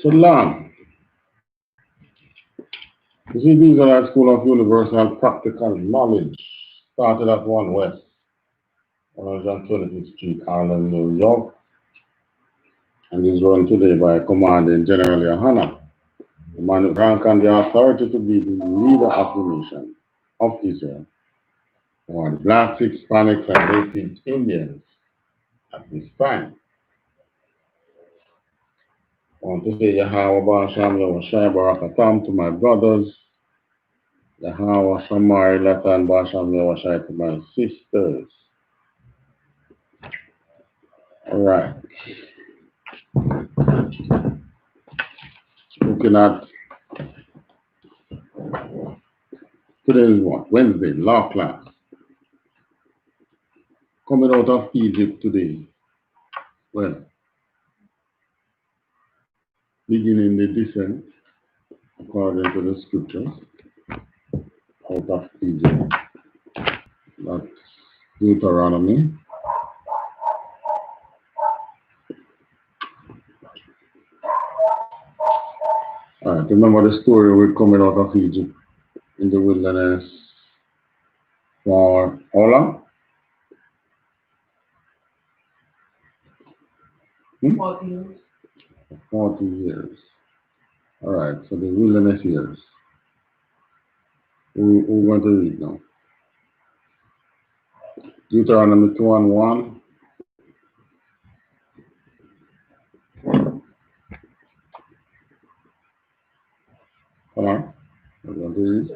SHALAM. You see, the Israelite School of Universal Practical Knowledge started at 1 West, 125th Street, Harlem, New York, and is run today by Commanding General YAHANNA, the man with rank and the authority to be the leader of the nation of Israel, for the Blacks, Hispanics, and Native Indians at this time. I want to say Yahweh Basham Yahushai Barakatam to my brothers, Yahweh Shamari Latan Basham Yahushai to my sisters. Alright. Looking at today's what? Wednesday, law class. Coming out of Egypt today. Well, beginning the descent, according to the scriptures, out of Egypt. That's Deuteronomy. Alright, remember the story we're coming out of Egypt in the wilderness for how long? 40 years. 40 years. Alright, so the wilderness years. We're going to read now. Deuteronomy 2:1. Come on. We're going to read.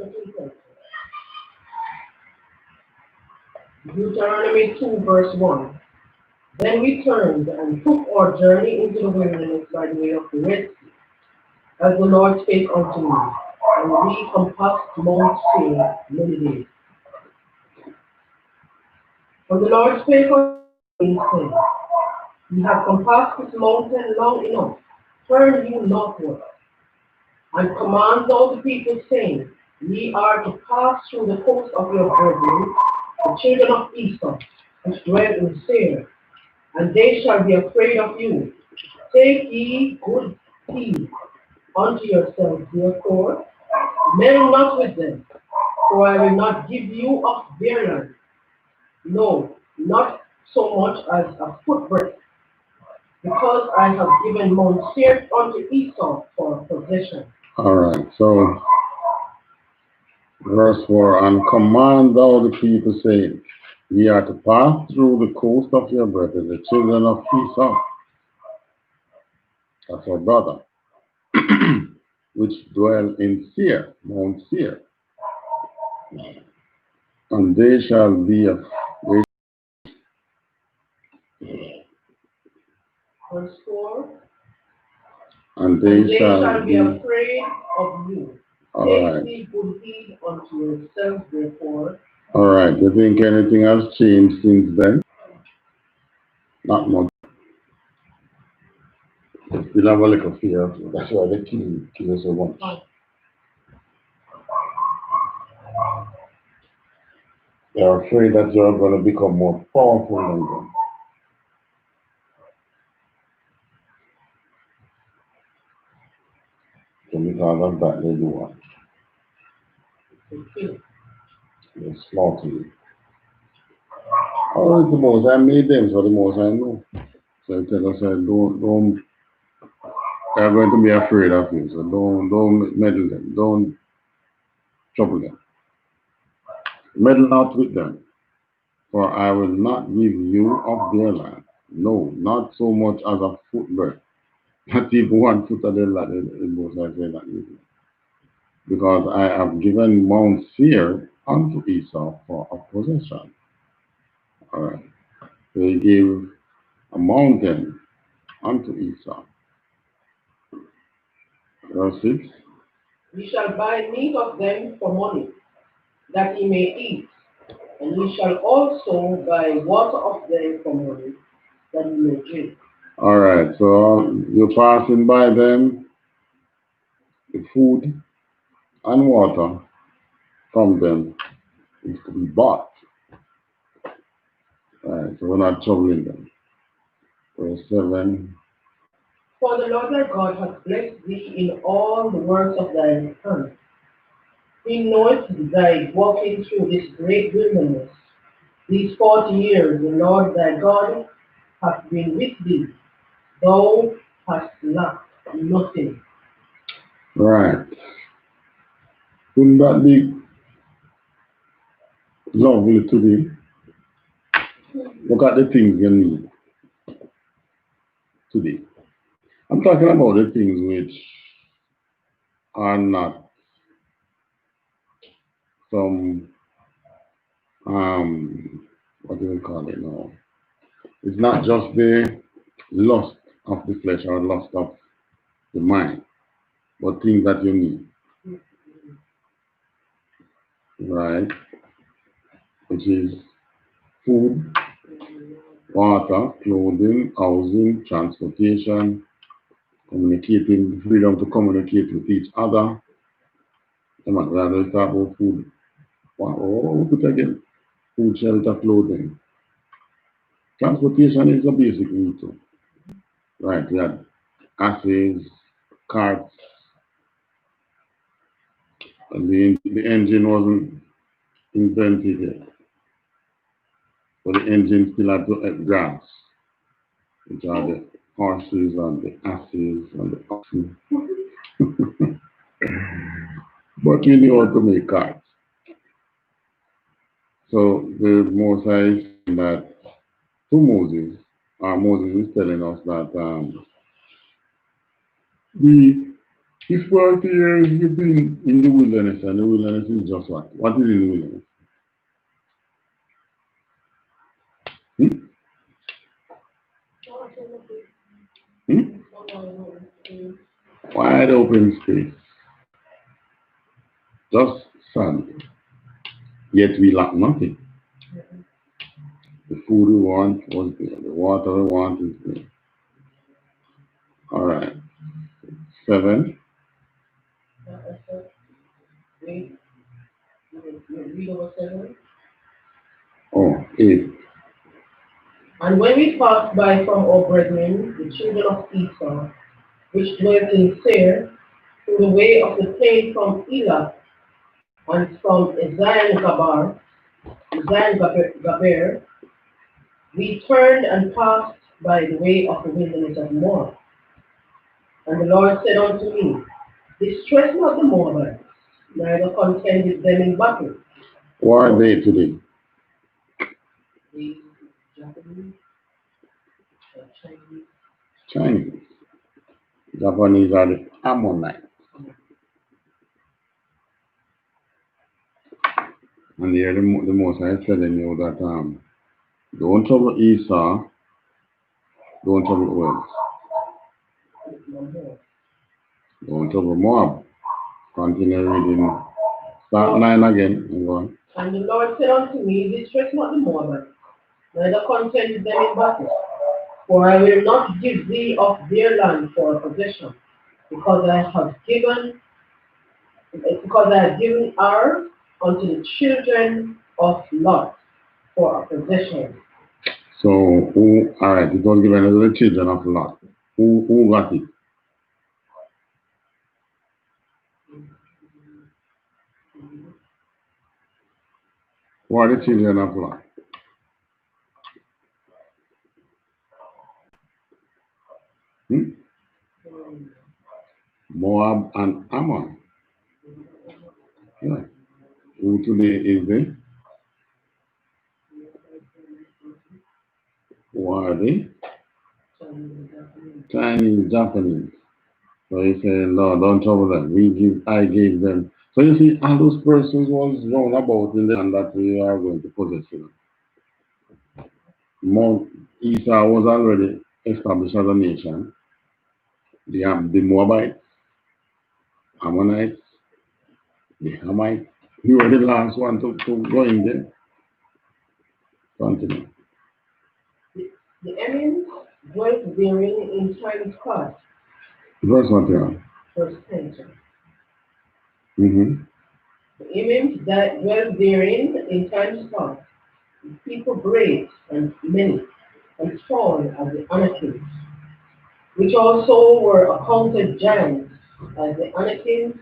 Deuteronomy 2, verse 1. Then we turned and took our journey into the wilderness by the way of the Red Sea, as the Lord spake unto me, and we compassed Mount Seir many days. For the Lord spake unto me, saying, Ye have compassed this mountain long enough, turn you northward, and command all the people, saying, Ye are to pass through the coast of your brethren, the children of I.S.U.P.K, which dwell in Seir, and they shall be afraid of you. Take ye good heed unto yourselves, therefore, meddle not with them, for I will not give you of their land, no, not so much as a footbreadth, because I have given Mount Seir unto I.S.U.P. for possession. All right, so verse 4, and command thou the people, saying, Ye are to pass through the coast of your brethren, the children of I.S.U.P. That's our brother, which dwell in Seir, Mount Seir. And they shall be afraid. Verse 4. And they shall be afraid of you. All Take ye good heed unto yourselves, therefore. All right. You think anything has changed since then? Not much. Still have a little fear. That's why they kill you so much. They're afraid that you're going to become more powerful than them. So because of that, they do what? They slaughter you. Oh, it's the most I made them, so the most I know. So I tell us, don't, they're going to be afraid of you, so don't meddle them, don't trouble them. Meddle not with them, for I will not give you of their land. No, not so much as a footbreadth. Not even 1 foot of their land, it most likely not even. Because I have given Mount Seir unto I.S.U.P. for a possession. All right. So he gave a mountain unto I.S.U.P. Verse 6. Ye shall buy meat of them for money, that ye may eat, and ye shall also buy water of them for money, that ye may drink. All right, so you're passing by them, the food and water from them is to be bought. All right, so we're not troubling them. Verse 7. For the Lord thy God hath blessed thee in all the works of thine hands. He knoweth thy walking through this great wilderness. These 40 years the Lord thy God hath been with thee. Thou hast lacked nothing. Right. Wouldn't that be lovely to be? Look at the things you need today. I'm talking about the things which are not some, what do we call it now? It's not just the lust of the flesh or lust of the mind, but things that you need, right? Which is food, water, clothing, housing, transportation, communicating, freedom to communicate with each other. Come on, rather talk about food. What put again? Food, shelter, clothing. Transportation is a basic need too. Right, we had asses, carts, and the engine wasn't invented yet. But the engine still had to gas, which are the horses and the asses and the oxen. But we knew how to make carts. So the Most High is saying that to Moses, Moses is telling us that the this 40 years you've been in the wilderness, and the wilderness is just what? What is in the wilderness? Hmm? Hmm? Wide open space, just sand. Yet we lack nothing. The food we want was there, the water we want is there. All right. 7. Oh, 8. And when we passed by from our brethren, the children of Esau, which dwelt in Seir, through the way of the plain from Elah, and from Gaber, we turned and passed by the way of the wilderness of Moab. And the Lord said unto me, distress not the Moabites, neither contend with them in battle. Who are they today? The Japanese, Chinese. Chinese. Japanese are the Ammonites. And here the Most High is telling you that don't trouble Esau, don't trouble who else? Don't trouble Moab. Continue reading. Start 9 again and go on. And the Lord said unto me, distress not the Moabites, neither contend with them in battle. For I will not give thee of their land for a possession, because I have given her unto the children of Lot for a possession. So who? All right, it was given to the children of Lot. Who got it? Who are the children of Lot? Moab and Ammon. Yeah. Who today is the? Who are they? Chinese, Japanese. So he said, no, don't trouble them. I gave them. So you see, all those persons was round about in the land that we are going to possess. Mount Esau was already established as a nation. They have the Moabites, Ammonites, the Hamites. We were the last one to go in there. Continue. The Emmons dwelt therein in times past. Verse what you are? Verse 10. Mm-hmm. The Emmons that dwelt therein in times past. People great and many, and tall as the Anakims. which also were accounted giants, as the Anakims,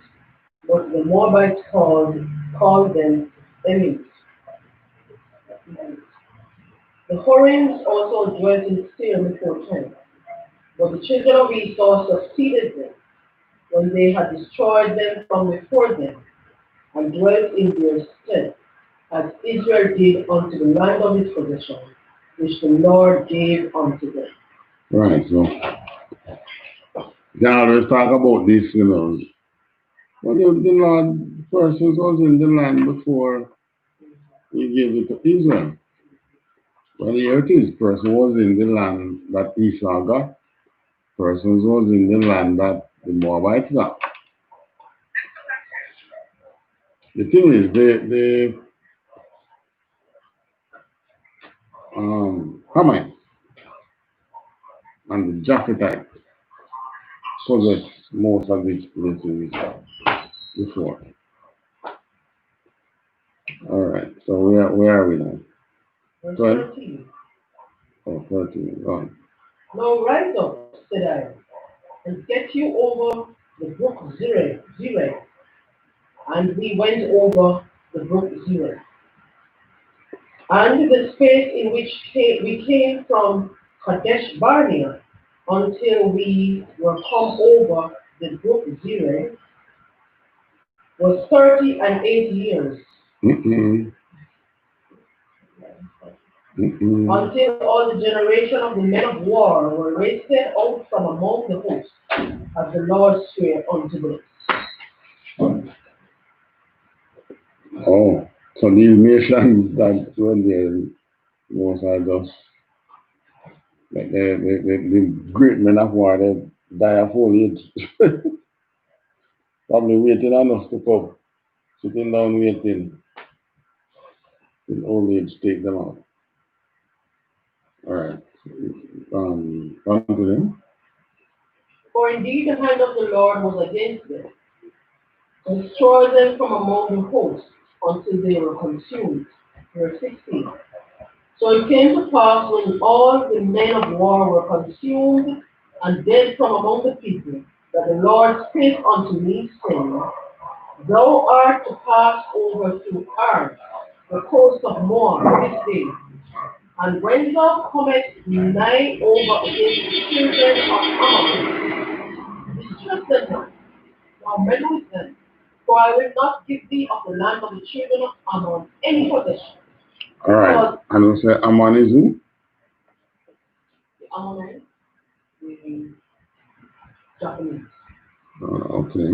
but the Moabites called them Emims. The Horims also dwelt in Seir before time, but the children of Esau succeeded them when they had destroyed them from before them, and dwelt in their stead, as Israel did unto the land of his possession, which the Lord gave unto them. Right, so they always talk about this, But the Lord persons was in the land before he gave it to Israel. Well, here it is, person was in the land that Esau got. Persons was in the land that the Moabites got. The thing is, the Hamites and the Japhethites possessed most of these places before. All right, so where are we now? 13. Oh, 13, go on. Now rise up, said I, and get you over the brook Zerah. And we went over the brook Zerah. And the space in which we came from Kadesh Barnea until we were come over the brook Zerah was 30 and 8 years. Until all the generation of the men of war were raised out from among the hosts, as the Lord sware unto them. Oh, so these nations that were there, most are just like the great men of war, they die of old age. Probably waiting on us to come, sitting down waiting. In old age, take them out. All right. On to them. For indeed the hand of the Lord was against them, to destroy them from among the hosts until they were consumed. Verse 16. So it came to pass when all the men of war were consumed and dead from among the people, that the Lord spake unto me, saying, Thou art to pass over through Ar, the coast of Moab, this day. And when thou comest nigh over against the children of Ammon, distress them not, nor meddle with them, for I will not give thee of the land of the children of Ammon any possession. All right. And we say Ammon is who? The Ammonites, the Japanese. Okay.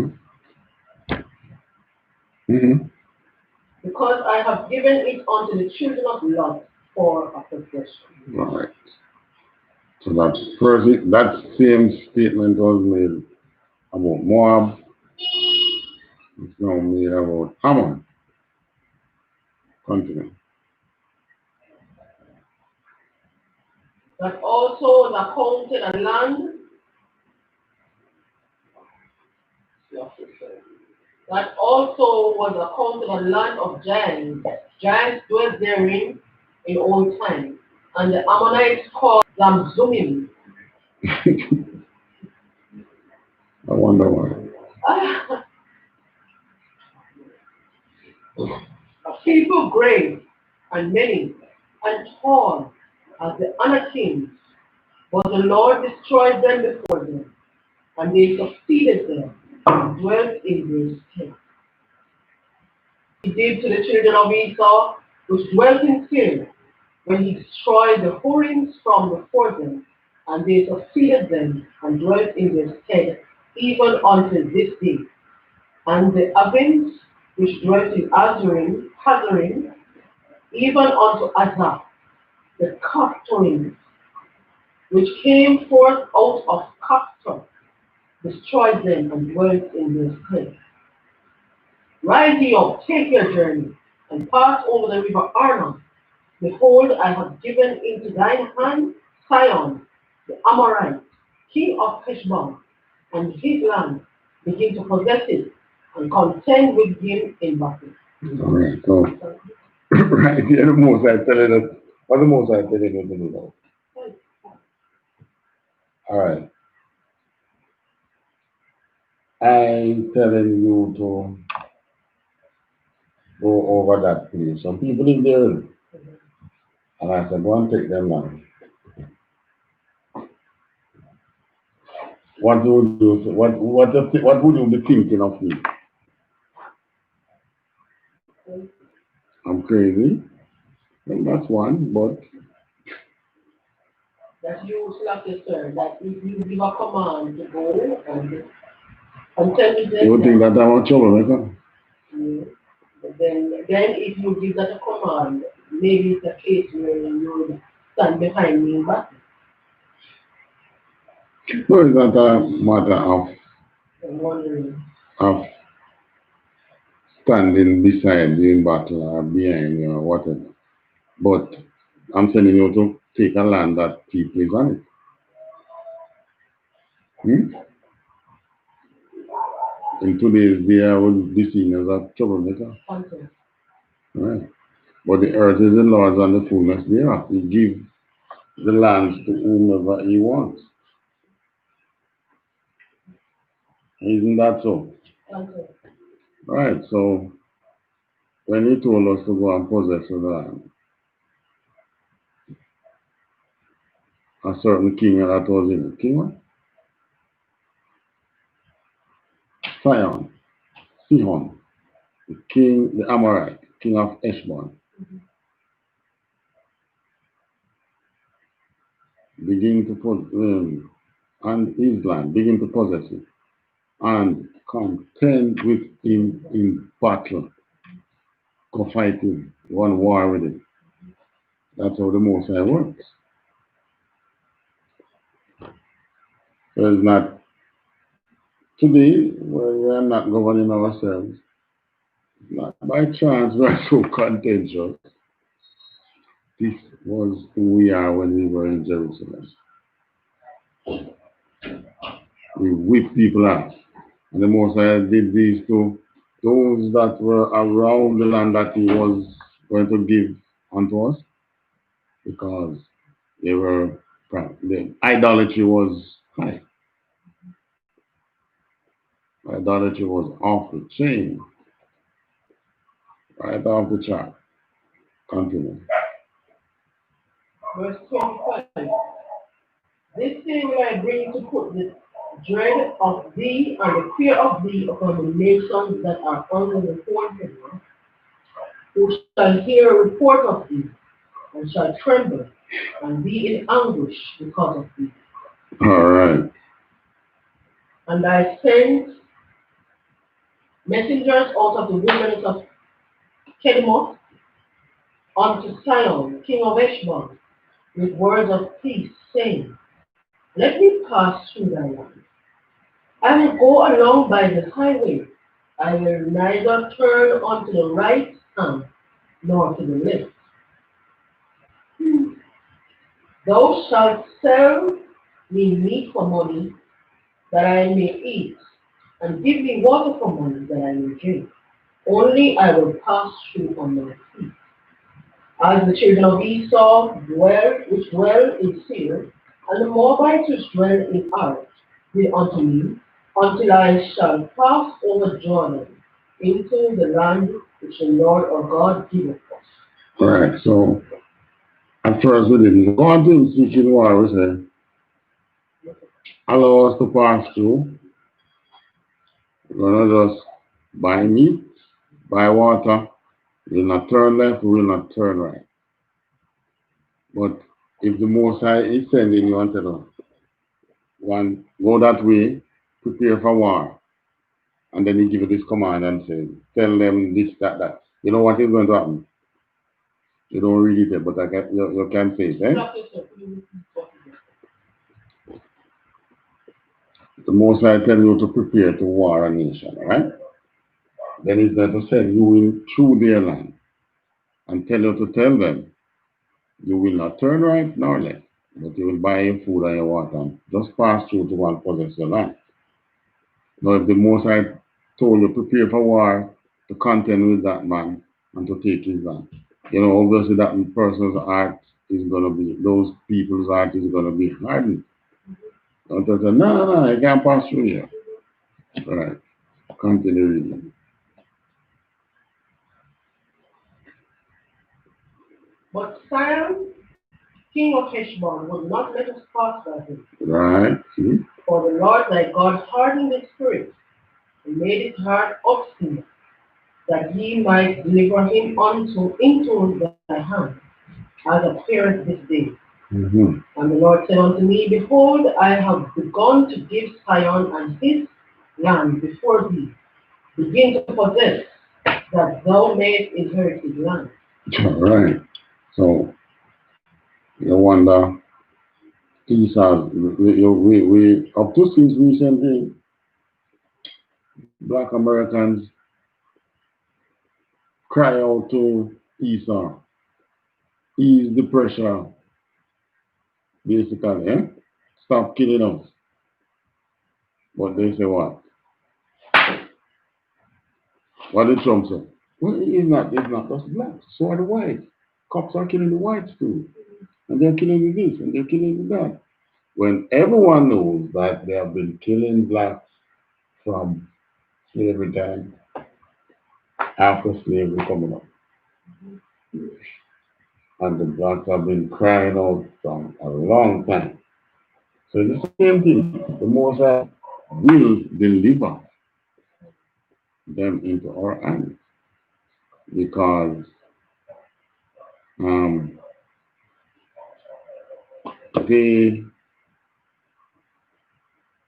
Because I have given it unto the children of Lot for a possession. All right. So that first, that same statement was made about Moab. It's now made about Ammon. Continue. That also was accounted a land. That also was accounted a land of giants. Giants dwelt therein in old time. And the Ammonites called Zamzumim. I wonder why. A people great and many and tall as the Anakims, but the Lord destroyed them before them, and they succeeded them and dwelt in their stead. He did to the children of Esau, which dwelt in Seir, when he destroyed the Horims from before them, and they succeeded them and dwelt in their stead, even unto this day. And the Avims, which dwelt in Hazarim, even unto Azah, the Caphtorims, which came forth out of Caphtor, destroyed them and dwelt in their stead. Rise ye up, take your journey, and pass over the river Arnon. Behold, I have given into thine hand Sihon, the Amorite, king of Heshbon, and his land. Begin to possess it, and contend with him in battle. All right, so right here, the most I tell you that, what the most I tell you to do now? All right. I telling you to go over that place. Some people live there. And I said, go and take them land. What would you what would you be thinking of me? I'm crazy. Well, that's one, but that you select a sir, that if you give a command to go and tell me this, you think that I'm a troublemaker? yeah. But then if you give that a command, maybe it's a case where you would stand behind me in battle. No, it's not a matter I'm wondering. of standing beside you in battle or behind you or whatever. But I'm telling you to take a land that people is on it. Hmm? In today's day, I would be seen as a troublemaker. Okay. Right. But the earth is the Lord's and the fullness thereof. He gives the lands to whomever he wants. Isn't that so? Okay. Right. So when he told us to go and possess the land, a certain king that was in it. King what? Sihon, the king, the Amorite, king of Heshbon, begin to put and his land, begin to possess it, and contend with him in battle, go fight him, one war with him. That's how the Most High works. So it's not today where we are not governing ourselves, not by chance we are so contentious. This was who we are when we were in Jerusalem. We whip people out. And the Most High did these to those that were around the land that he was going to give unto us because they were proud. The idolatry was high. Idolatry was off the chain, right off the chart. Continue. Verse 25. This day will I bring to put the dread of thee and the fear of thee upon the nations that are under the whole heaven, who shall hear a report of thee, and shall tremble, and be in anguish because of thee. All right. And I sent messengers out of the wilderness of Kedemoth unto Sion, king of Heshbon, with words of peace, saying, let me pass through thy land. I will go along by the highway. I will neither turn unto the right hand nor to the left. Thou shalt sell me meat for money, that I may eat, and give me water for money, that I may drink. Only I will pass through on my feet. As the children of Esau which dwell in Seir, and the Moabites which dwell in Ar, will unto me, until I shall pass over Jordan into the land which the Lord our God giveth us. All right. So at first we didn't go on to speak in war. We said, allow us to pass through. We're gonna just buy meat, buy water. We will not turn left. We will not turn right. But if the Most High is sending you and tell us, one, go that way, prepare for war, and then he give you this command and say, tell them this, that, that. You know what is going to happen? You don't read it, but you can say it, eh? The Most High tell you to prepare to war a nation, right? Then he's going to send you in through their land and tell you to tell them, you will not turn right nor left, but you will buy your food and your water and just pass through to one possess your land. Now, if the Most High told you prepare for war to contend with that man and to take his land, you know, obviously that person's heart is going to be, those people's heart is going to be hardened. Don't say, no, I can't pass through here. Right. Continue reading. But Sihon, king of Heshbon, would not let us pass by him. Right. See? For the Lord thy God hardened his spirit, and made his heart obstinate, that he might deliver him into thy hand, as appeareth this day. Mm-hmm. And the Lord said unto me, Behold, I have begun to give Sihon and his land before thee. Begin to possess, that thou mayest inherit his land. All right. So you wonder, Esau, we up to since recently, Black Americans cry out to Esau, ease the pressure, basically, eh? Stop killing us. But they say what? What did Trump say? Well, it's not just blacks. So are the whites. Cops are killing the whites too. And they're killing the this and they're killing the that. When everyone knows that they have been killing blacks from slavery time, after slavery coming up. And the blacks have been crying out from a long time. So the same thing, the Moses will deliver them into our hands because um, they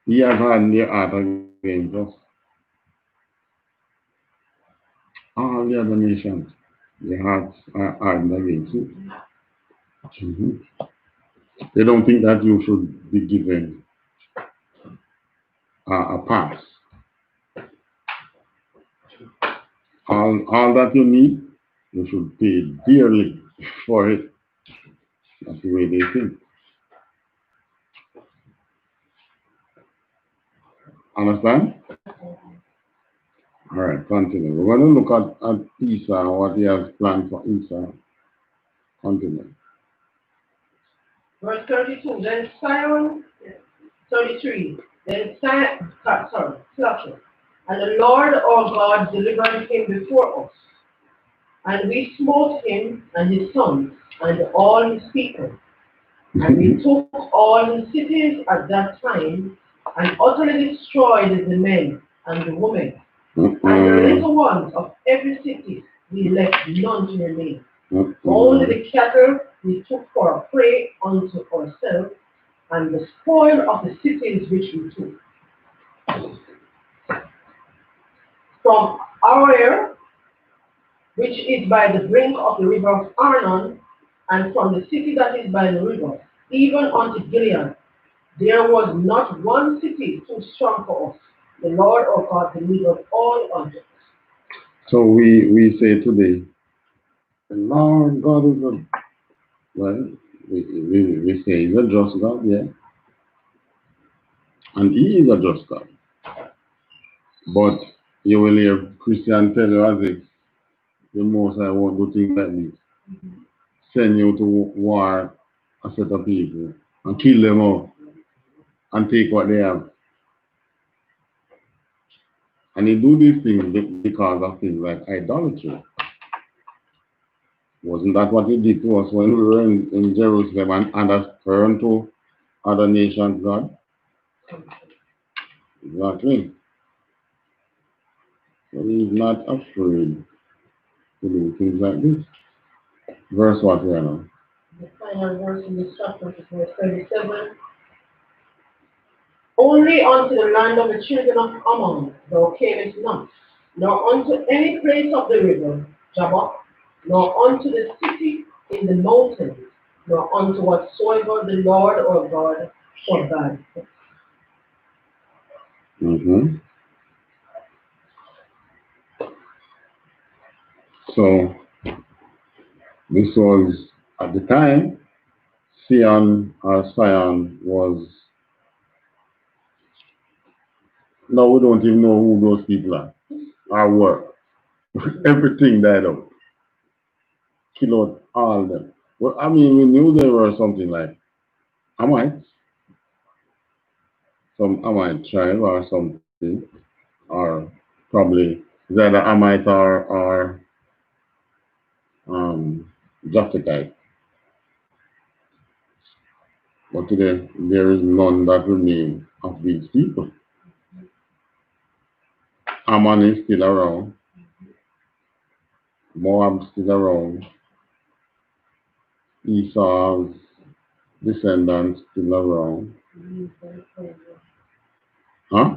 he have had their heart against us. All the other nations, their hearts are hardened against it. Mhm. They don't think that you should be given a pass. All that you need, you should pay dearly for it. That's the way they think. Understand? All right, continue. We're going to look at Esau, what he has planned for Esau. Continue. Verse 32, then Sihon, 33, then Sihon, and the Lord our God delivered him before us, and we smote him and his sons and all his people, and we took all his cities at that time, and utterly destroyed the men and the women, and the little ones of every city we left none to remain. Only the cattle we took for a prey unto ourselves, and the spoil of the cities which we took. From Aroer, which is by the brink of the river of Arnon, and from the city that is by the river, even unto Gilead, there was not one city too strong for us. The Lord our God delivered all unto us. So we say today, the Lord God is a, well, we say he's a just God, yeah. And he is a just God. But you will hear Christian tell you as if the most I won't do things like this. Send you to war a set of people and kill them all and take what they have. And he do these things because of things like idolatry. Wasn't that what he did to us when we were in Jerusalem and turned to other nations, God? Exactly. So he's not afraid to do things like this. Verse what we are now? The final verse in this chapter is verse 37. Only unto the land of the children of Ammon thou camest not, nor unto any place of the river Jabbok, nor unto the city in the mountains, nor unto whatsoever the Lord our God forbade. Mm-hmm. So this was at the time Sion was, no, we don't even know who those people are. Our work. Everything died out. Kill out all of them. Well, I mean, we knew there were something like Amites, some Amite tribe or something, or probably is either Amite or Japhetite. But today there is none that remain of these people. Ammon is still around, Moab still around, Esau's descendants still around. Huh?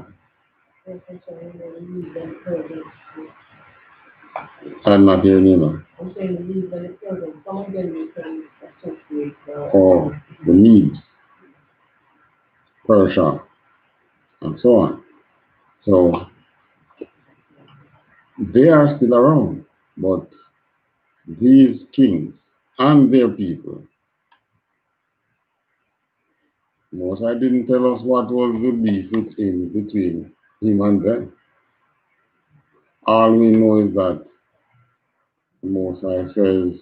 I'm not hearing you now. I'm saying the Medes and the Persians. Some of them we can associate. Oh, the Medes, Persia, and so on. So they are still around, but these kings and their people, Mosai didn't tell us what was the beef between him and them. All we know is that Mosai says,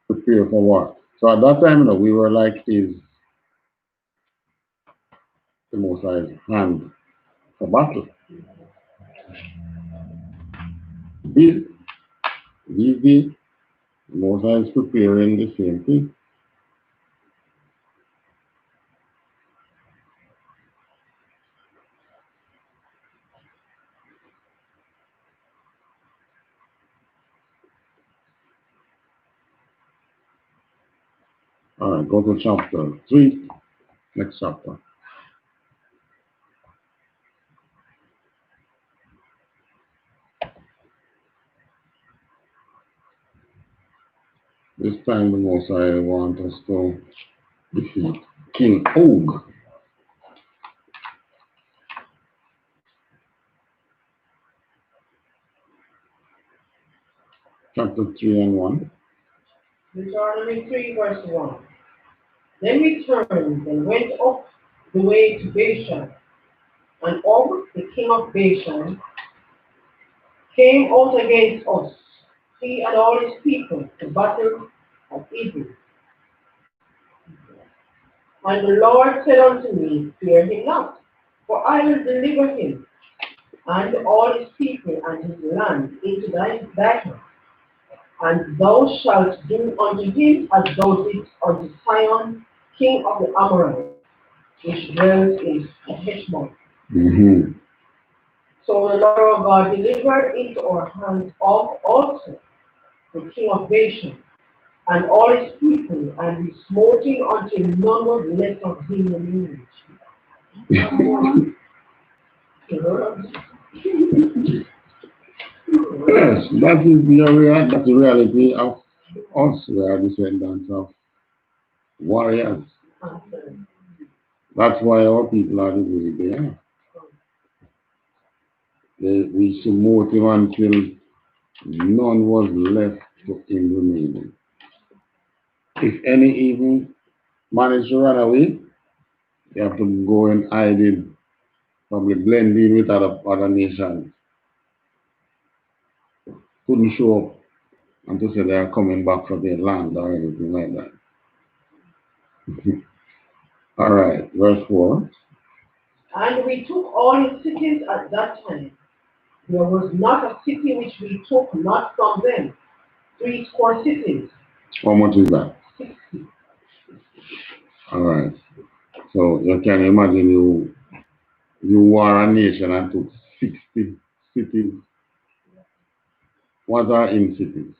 prepare for what? So at that time, we were like the Mosai's hand for battle. These days, Mosai is preparing the same thing. All right, go to chapter 3, next chapter. This time the Mosai wants us to defeat King Og. Chapter 3 and 1. Deuteronomy 3, verse 1. Then we turned and went up the way to Bashan, and Og, the king of Bashan, came out against us, he and all his people, to battle at Edom. And the Lord said unto me, fear him not, for I will deliver him and all his people and his land into thy hand. And thou shalt do unto him as thou didst unto Sihon, king of the Amorites, which dwells in Heshbon. Mm-hmm. So the Lord our God delivered into our hands Og also, the king of Bashan, and all his people, and we smote him until none was left of him remaining. Yes, that is that's the reality of us. We are descendants of warriors. That's why our people are the way they are. We smote him until none was left to him remaining. If any even managed to run away, they have to go and hide in, probably blend in with other nations. Couldn't show up and to say they are coming back for their land or anything like that. All right, verse 4. And we took all his cities at that time. There was not a city which we took not from them. 80 cities. How much is that? 60. All right. So you can imagine you were a nation and took 60 cities. What are in cities?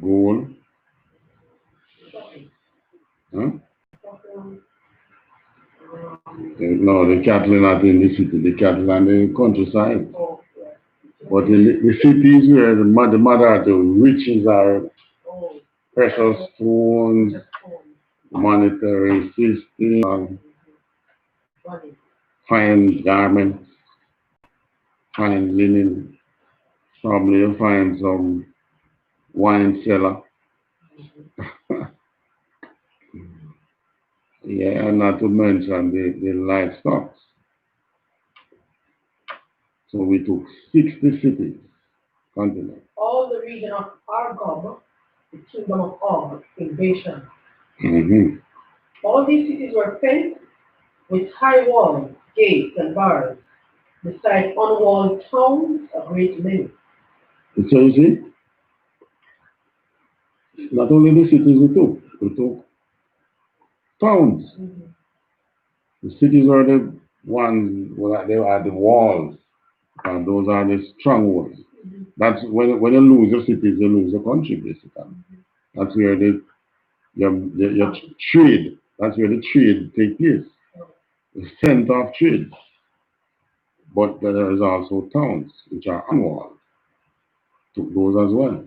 Gold. Huh? No, the cattle are not in the city. The cattle are in the countryside. But the cities where the mother of the riches are, precious stones, monetary system, fine garments, fine linen. Probably you'll find some wine cellar. Yeah, and not to mention the livestock. So we took 60 cities, continent. All the region of Argob, the kingdom of Og, in Bashan. Mm-hmm. All these cities were fenced with high walls, gates, and bars, beside unwalled towns a great many. So you see, not only the cities we took towns. The cities are the ones where they are the walls, and those are the strongholds. That's when you lose your cities, you lose your country, basically. That's where your trade, that's where the trade take place, the center of trade. But there is also towns which are unwalled. Took those as well.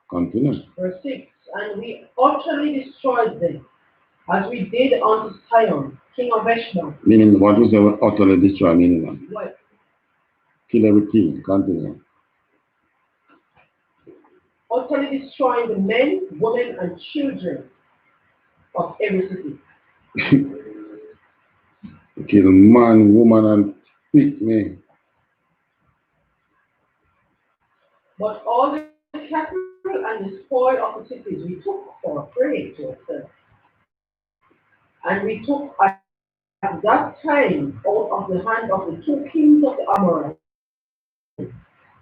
Continue. Verse 6, and we utterly destroyed them, as we did unto Sion, king of Heshbon. Meaning, what is the utterly destroy meaning? What? Kill everything. Continue. Utterly destroying the men, women, and children of every city. Kill man, woman, and picnic. But all the cattle and the spoil of the cities we took for prey to ourselves. And we took at that time out of the hand of the two kings of the Amorites,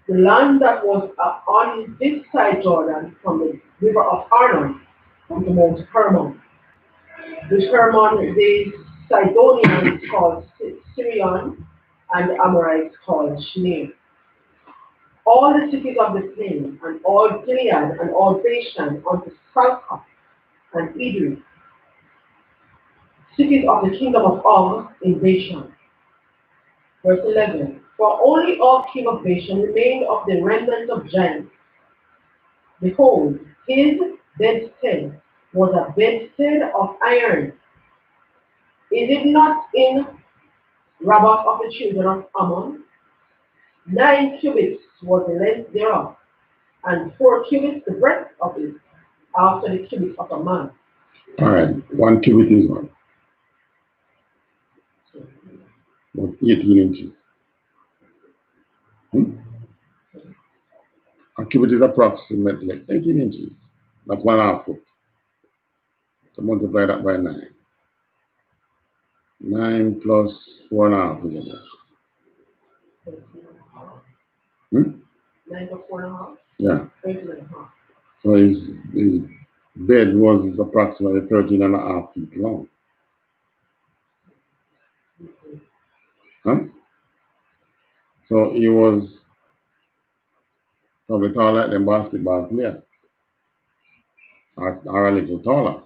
the land that was on this side Jordan from the river of Arnon unto Mount Hermon. Which Hermon the Sidonians called Syrian and the Amorites called Shneim. All the cities of the plain, and all Gilead, and all Bashan, unto Salcah and Edrei, cities of the kingdom of Og in Bashan. Verse 11. For only Og king of Bashan remained of the remnant of giants. Behold, his bedstead was a bedstead of iron. Is it not in Rabbah of the children of Ammon? 9 cubits was the length thereof, and 4 cubits the breadth of it, after the cubits of a man. All right, 1 cubit is one. About 18 inches. A cubit is approximately 18 inches. That's 1/2 foot. So multiply that by 9. 9 plus 4.5 is it? 9 plus 4.5? Yeah. 13.5. So his bed was approximately 13.5 feet long. Huh? So he was probably taller than basketball player. Or a little taller.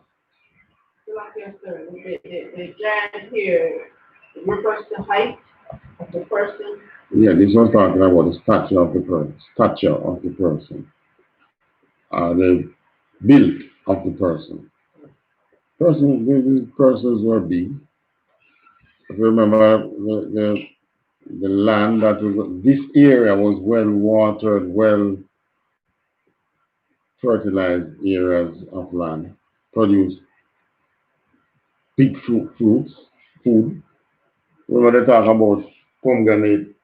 So like yes, sir, the giant here refers to height of the person. Yeah, this was talking about the stature of the person. The build of the person. These persons were big. If you remember, the land that was, this area was well watered, well fertilized areas of land, produced big food. Remember they talk about pomegranate,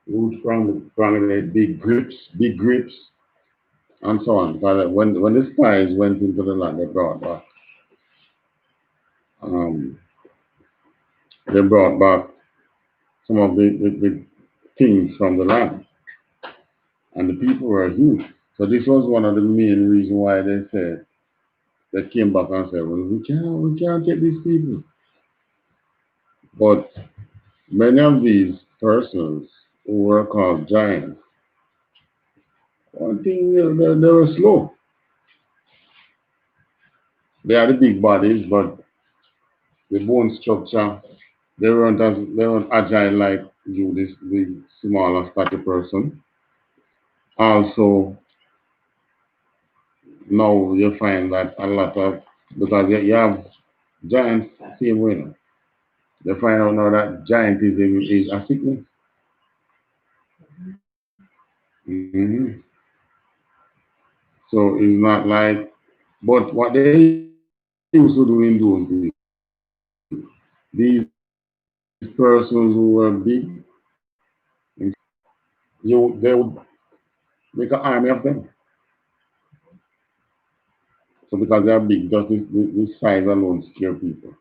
root pomegranate, big grapes, and so on. Because when the spies went into the land, um, they brought back some of the things from the land, and the people were huge. So this was one of the main reasons why they said they came back and said, well, we can't take these people. But many of these persons who were called giants, one thing they were slow. They had the big bodies, but the bone structure, they weren't agile like you, this the smaller stature person. Also, now you find that a lot of, because you have giants same way now. They find out now that giantism is a sickness. Mm-hmm. So it's not like, but what they used to do in those days, these persons who were big, they would make an army of them. So because they are big, just this size alone scare people.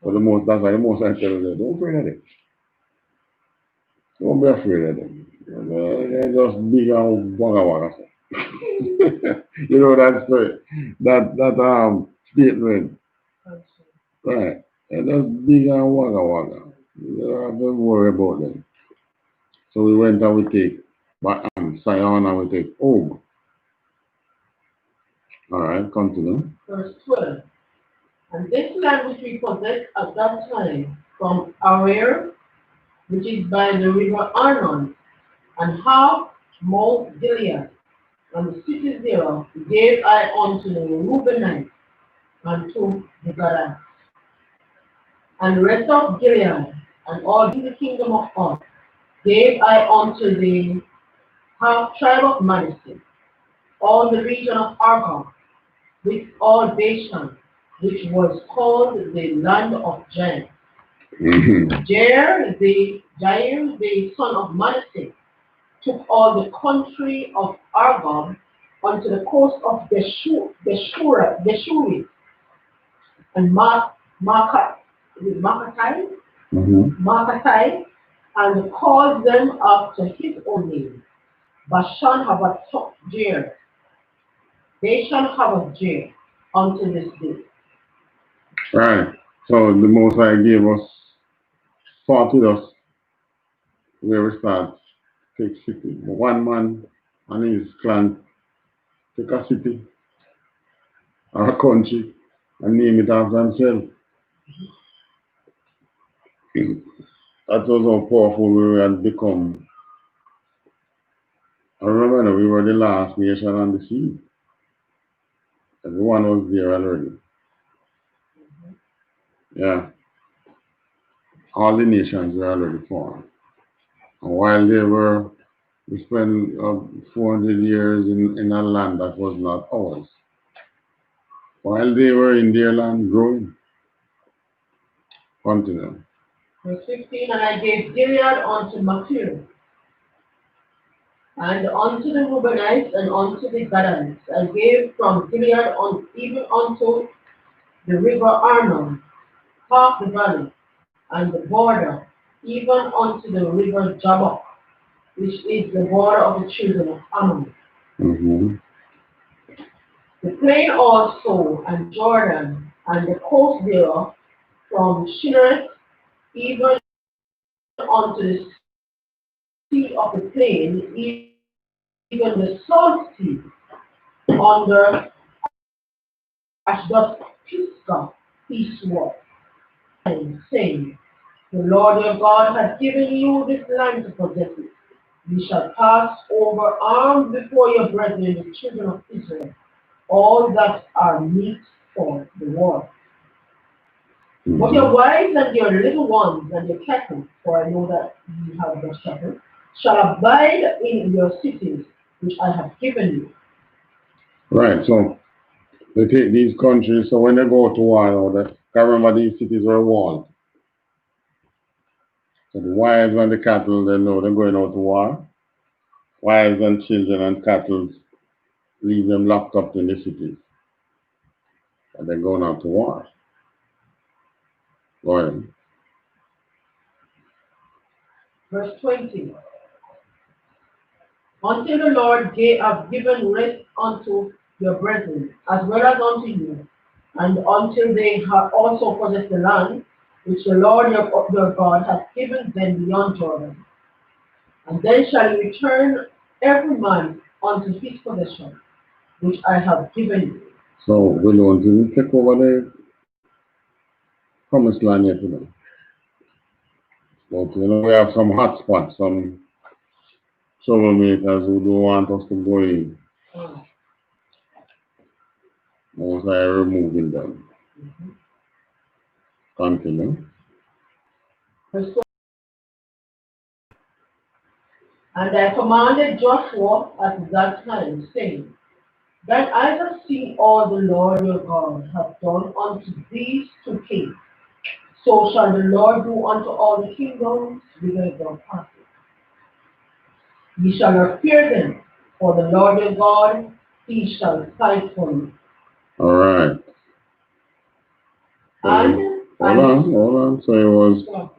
So that's why the most I tell you, don't afraid of them. Don't be afraid of them. They're just big and wagga wagga. You know that statement. Right. They're just big and wagga wagga. You don't have to worry about them. So we went and we take Sion and we take Og. Alright, continue. Verse 12. And this land which we possessed at that time from Aroer, which is by the river Arnon, and half Mount Gilead, and the cities thereof gave I unto the Reubenites and to the Gadites. And the rest of Gilead, and all in the kingdom of God, gave I unto the half tribe of Manasseh, all the region of Argob, with all Bashan, which was called the land of Gen. Jair, the son of Manasseh, took all the country of Argob unto the coast of Geshuri, and Makatai, and called them after his own name. Bashan Havath Jair, Bashan Havath Jair, unto this day. Right. So the Most High gave us, fought with us, where we start, take city. One man and his clan take a city or a country and name it after himself. That was how powerful we had become. I remember we were the last nation on the sea. Everyone was there already. Yeah. All the nations were already formed. And while we spent 400 years in a land that was not ours. While they were in their land growing. Continue. Verse 15, and I gave Gilead unto Machir, and unto the Reubenites, and unto the Gadites. I gave from Gilead even unto the river Arnon, half the valley, and the border, even unto the river Jabbok, which is the border of the children of Ammon. Mm-hmm. The plain also, and Jordan, and the coast thereof, from Shinereth, even unto the sea of the plain, even the salt sea, under Ashdod Pisgah, eastward, saying, the Lord your God hath given you this land to possess it. You shall pass over armed before your brethren, the children of Israel, all that are meet for the war. But your wives and your little ones and your cattle, for I know that you have no cattle, shall abide in your cities, which I have given you. Right, so they take these countries, so when they go to war, remember these cities were walled. So the wives and the cattle, they know they're going out to war. Wives and children and cattle, leave them locked up in the cities. And they're going out to war. Go ahead. Verse 20. Until the Lord have given rest unto your brethren, as well as unto you, and until they have also possessed the land, which the Lord your God hath given them beyond Jordan. And then shall you return every man unto his possession, which I have given you. So we don't even take over the promised land yet, you know. But we have some hot spots, some troublemakers who don't want us to go in. Most I removing them. Continue. And I commanded Joshua at that time, saying, that I have seen all the Lord your God hath done unto these two kings, so shall the Lord do unto all the kingdoms whither thou passest. Ye shall not fear them, for the Lord your God, he shall fight for you. All right. And Hold on. So it was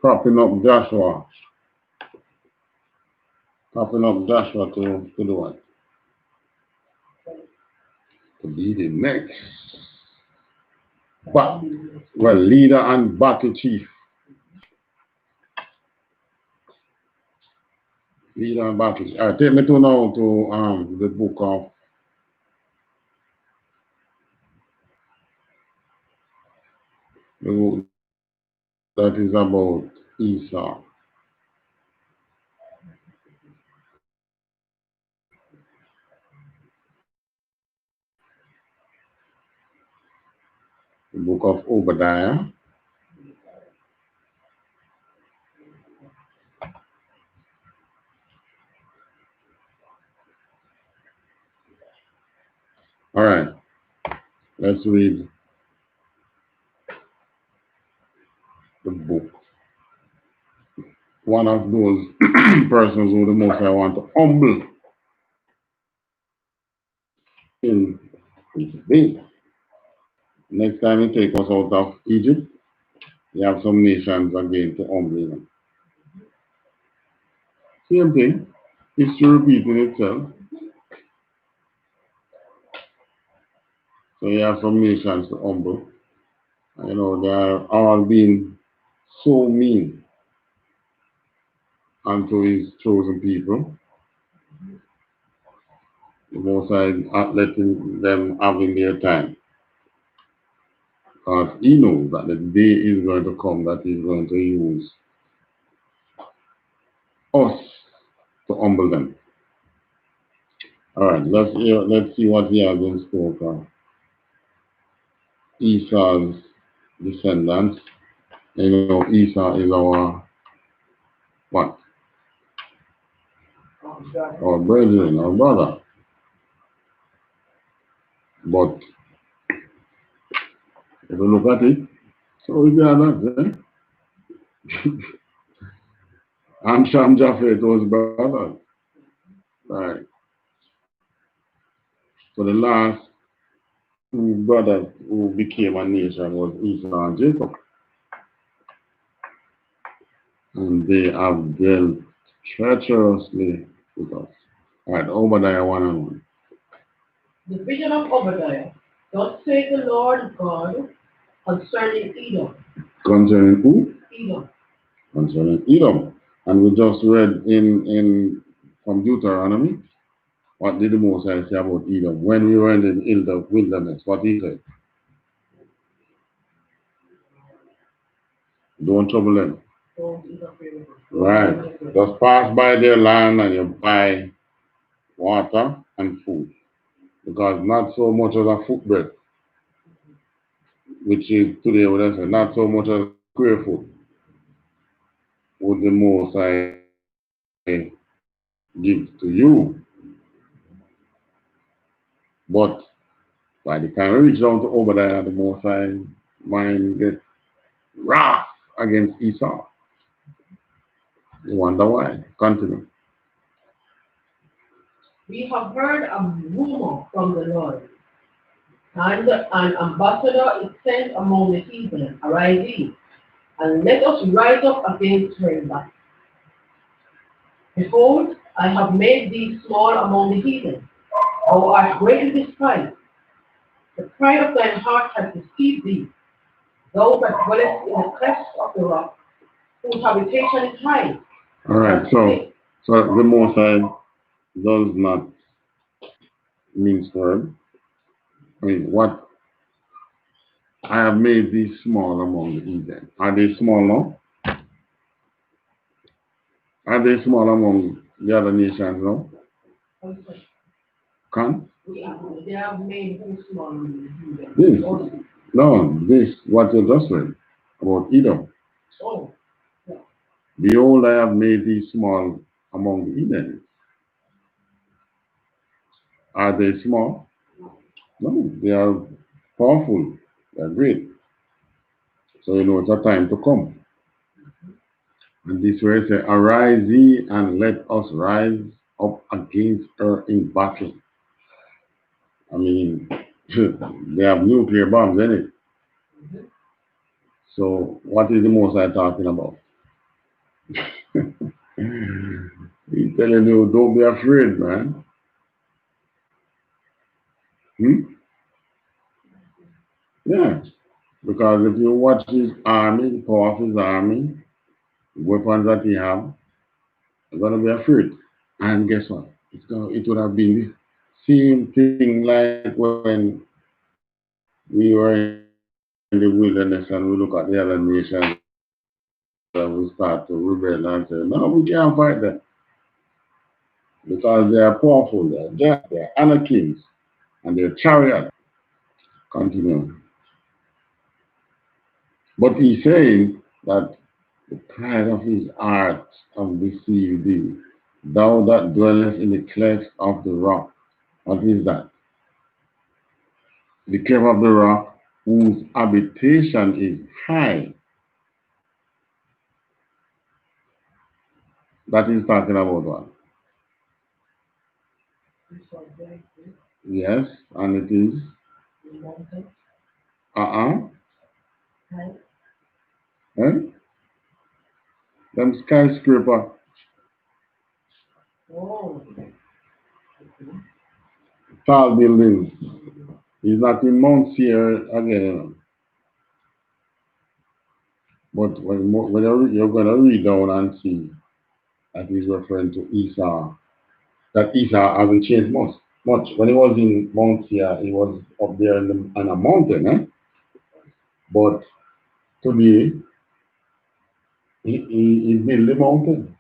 propping up Joshua. Propping up Joshua to do what? To be the next. But, well, leader and battle chief. Leader and battle chief. Take me to now to the book of the book that is about Esau. The book of Obadiah. All right, let's read the book. One of those persons who the most I want to humble in being. Next time he take us out of Egypt, you have some nations again to humble them. Same thing. History repeating itself. So you have some nations to humble. You know, they are all being so mean unto his chosen people. The Most High not letting them having their time. Because he knows that the day is going to come that he's going to use us to humble them. All right, let's see what he has in store for Esau's descendants. You know, Esau is our what? Our brethren, our brother. But if you look at it, so is there not, eh? And Sham Japheth was brothers. Right. So the last two brothers who became a nation was Esau and Jacob. And they have dealt treacherously with us. All right, Obadiah 1 and 1. The vision of Obadiah. Thus says the Lord God concerning Edom. Concerning who? Edom. Concerning Edom. And we just read in from Deuteronomy, what did the Most High say about Edom? When we were in the wilderness, what he said? Don't trouble them. Right. Just pass by their land and you buy water and food. Because not so much as a footbread, which is today what I say, not so much as a square foot would the Most High give to you. But by the time we reach down to Obadiah, the Most High mind gets wrath against Esau. You wonder why. Continue. We have heard a rumor from the Lord, and an ambassador is sent among the heathen. Arise ye, and let us rise up against her in battle. Behold, I have made thee small among the heathen. Thou art greatly despised. The pride of thine heart hath deceived thee. Thou that dwellest in the clefts of the rock, whose habitation is high. All right, so the Most High does not mean word. I mean, what I have made these small among the heathen. Are they small now? Are they small among the other nations now? Can? They have made who small among the heathen. This. No, this, what you just read about Edom. Oh. Yeah. Behold, I have made thee small among the heathen. Are they small? No, they are powerful. They are great. So you know it's a time to come. And this way say, arise ye and let us rise up against her in battle. I mean, they have nuclear bombs in it. So what is the Most High talking about? He's telling you, don't be afraid, man. Yeah. Because if you watch his army, the power of his army, the weapons that he have, you're gonna be afraid. And guess what? It would have been the same thing like when we were in the wilderness and we look at the other nations and we start to rebel and say, no, we can't fight them. Because they are powerful, they are giants, they are anarchists, and they're chariots. Continue. But he's saying that the pride of his heart have deceived thee. Thou that dwellest in the cleft of the rock. What is that? The cleft of the rock, whose habitation is high. That is talking about what? Yes, and it is. Eh? Them skyscraper. Tall buildings. He's not in Mount Seir again. But when you're going to read down and see that he's referring to Esau, that Esau hasn't changed much. When he was in Mount Seir, he was up there on a mountain. But today, he built the mountain.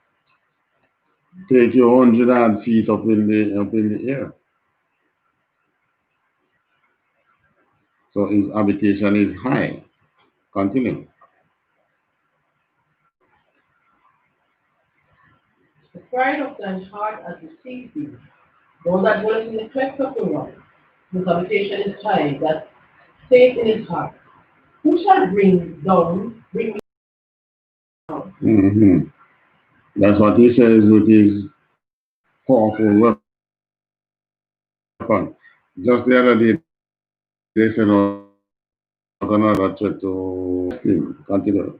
Take you 100 feet up in the air. So his habitation is high. Continue. The pride of thine heart has deceived thee. Those that dwell in the cleft of the rock, whose habitation is high, that saith in his heart, who shall bring me down? Mm-hmm. That's what he says with his powerful weapon. Just the other day, they sent out another threat to him. Continue.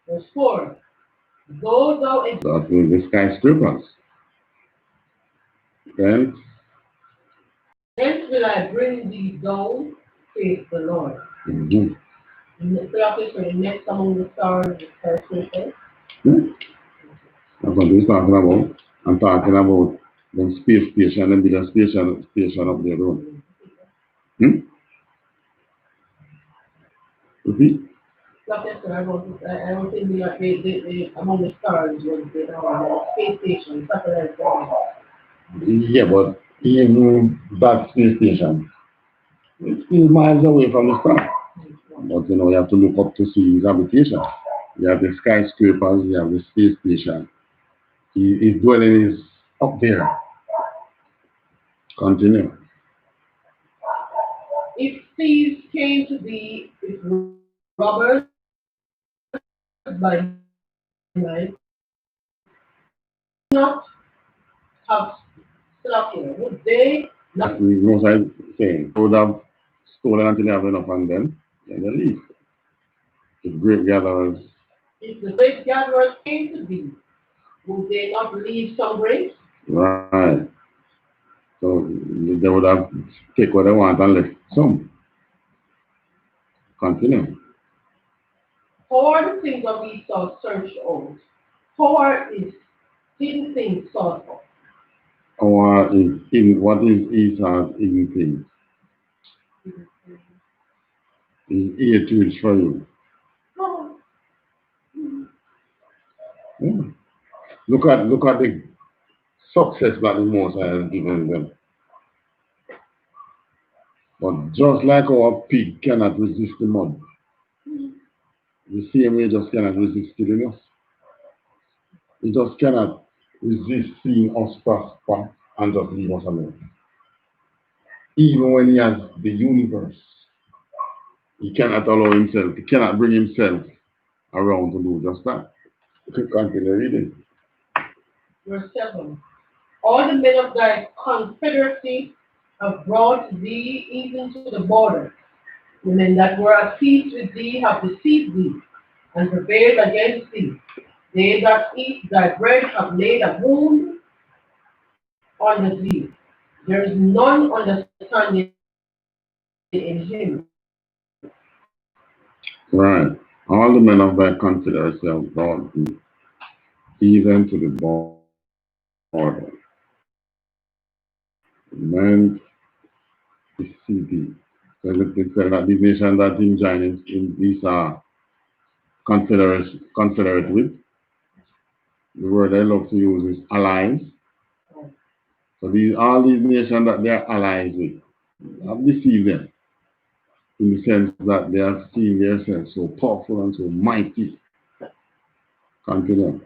Verse 4. Though thou That means the skyscrapers. Then, hence will I bring thee down, saith the Lord. mm-hmm. The next among the stars, the skyscrapers. Yeah. That's what he's talking about. I'm talking about the space station, the bigger station up there. Hmm? Repeat? I don't think they among the stars was the space station, satellite station. Yeah, but even that space station, it's still miles away from the star. But you have to look up to see his habitation. You have the skyscrapers, you have the space station. His dwelling is up there. Continue. If thieves came to thee, if robbers by night, not have struck you, would they not? Most I'm saying, would have stolen until they have enough and then they leave. The great gatherers. If the great gatherers came to thee, would they not leave some grace? Right. So they would have take what they want and left some. Continue. How are the things of Esau searched out? How are his hidden things sought out? Or in what is Esau's hidden thing? His ear to is for you. Yeah. Look at the success that the Most High has given them. But just like our pig cannot resist the mud, the same way just cannot resist killing us. He just cannot resist seeing us prosper and just leave us alone. Even when he has the universe, he cannot allow himself, he cannot bring himself around to do just that. Continue reading. Verse 7. All the men of thy confederacy have brought thee even to the border. The men that were at peace with thee have deceived thee, and prevailed against thee. They that eat thy bread have laid a wound under thee. There is none understanding in him. Right. All the men of thy consider themselves godly, even to the border. Men is CD. So it said that these nations that him joining in these confederate with, the word I love to use is allies. So all these nations that they are allies with, have deceived them in the sense that they have seen themselves so powerful and so mighty. Continue.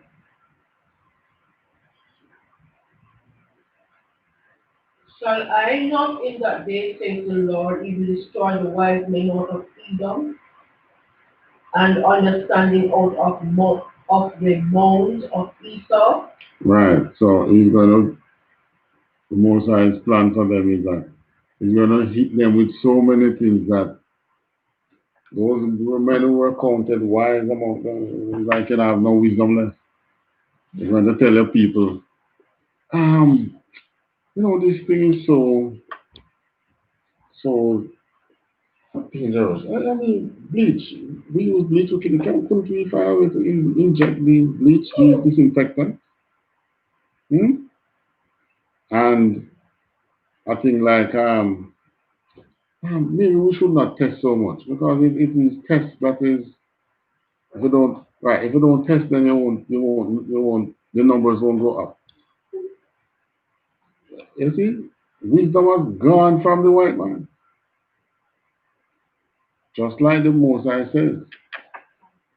Shall I not in that day, says the Lord, even destroy the wise men out of Edom, and understanding out of the mounds of Esau? Right. So he's gonna, the Most High's plan for them is that he's gonna hit them with so many things that those men who were counted wise among them, like you have no wisdom left. He's going to tell your people, this thing is so dangerous. I mean, bleach. We use bleach. Okay, couldn't we find a way to inject the bleach, the disinfectant? And I think like maybe we should not test so much because it is test that is if you don't test then the numbers won't go up. You see, wisdom has gone from the white man. Just like the Most High says.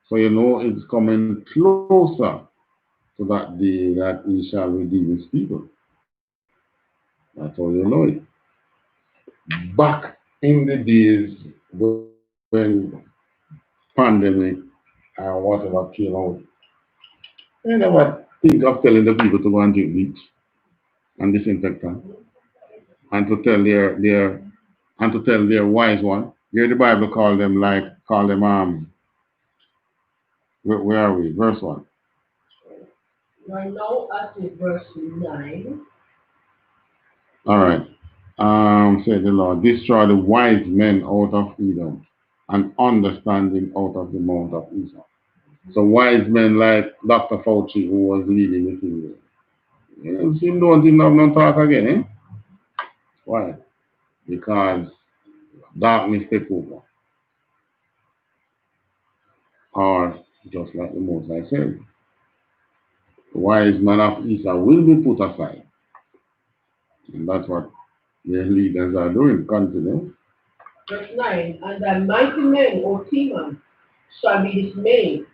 So it's coming closer to that day that he shall redeem his people. That's how you know it. Back in the days when pandemic and whatever came out, they never think of telling the people to go and drink bleach and disinfectant and to tell their wise one. Here the Bible call them where are we? Verse 1. Right now at verse 9. All right. Said the Lord, destroy the wise men out of Edom and understanding out of the mount of Esau. So wise men like Dr. Fauci, who was leading the thing there. Him don't even have no talk again, eh? Why? Because darkness take over. Or just like the Most High said, the wise man of Esau will be put aside. And that's what their leaders are doing. Continue. Verse 9. And thy mighty men, O Teman, shall be dismayed,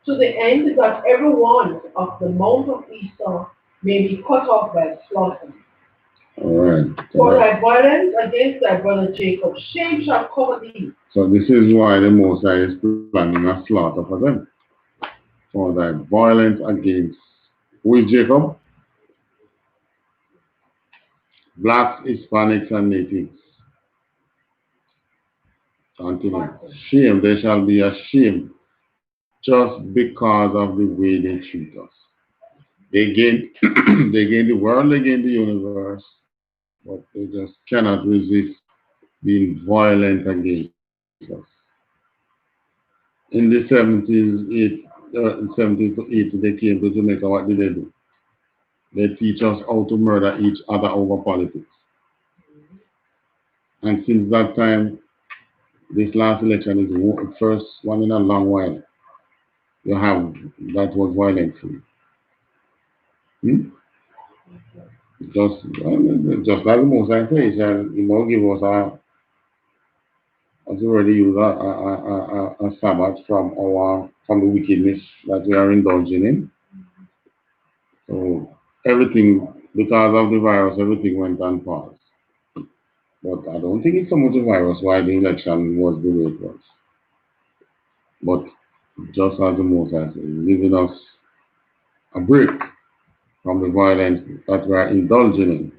to the end that every one of the mount of Esau may be cut off by slaughter. All right. For thy violence against thy brother Jacob, shame shall cover thee. So this is why the Most High is planning a slaughter for them. For thy violence against who is Jacob? Blacks, Hispanics, and natives. Continue. Shame, they shall be ashamed just because of the way they treat us. They gain they gain the world, they gain the universe, but they just cannot resist being violent against us. In the 70s to 80s, they came to Jamaica. What did they do? They teach us how to murder each other over politics. And since that time, this last election is the first one in a long while you have that was violent free. Just like the Most High says, give us as already use a Sabbath from the wickedness that we are indulging in. So everything, because of the virus, everything went on pause. But I don't think it's so much a virus why the election was the way it was. But just as the Most High says, giving us a break from the violence that we are indulging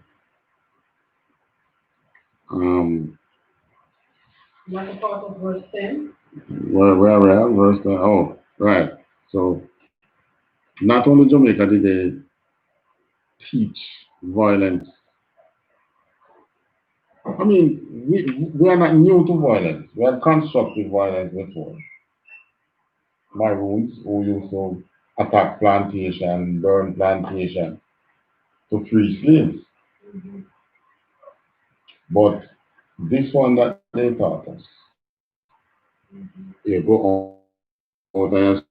in. That's a part of verse 10. Where we are, verse 10. Oh, right. So not only Jamaica did they teach violence. I mean, we are not new to violence. We had constructive violence before. Maroons who used to attack plantation, burn plantation to free slaves. But this one that they taught us, you go out and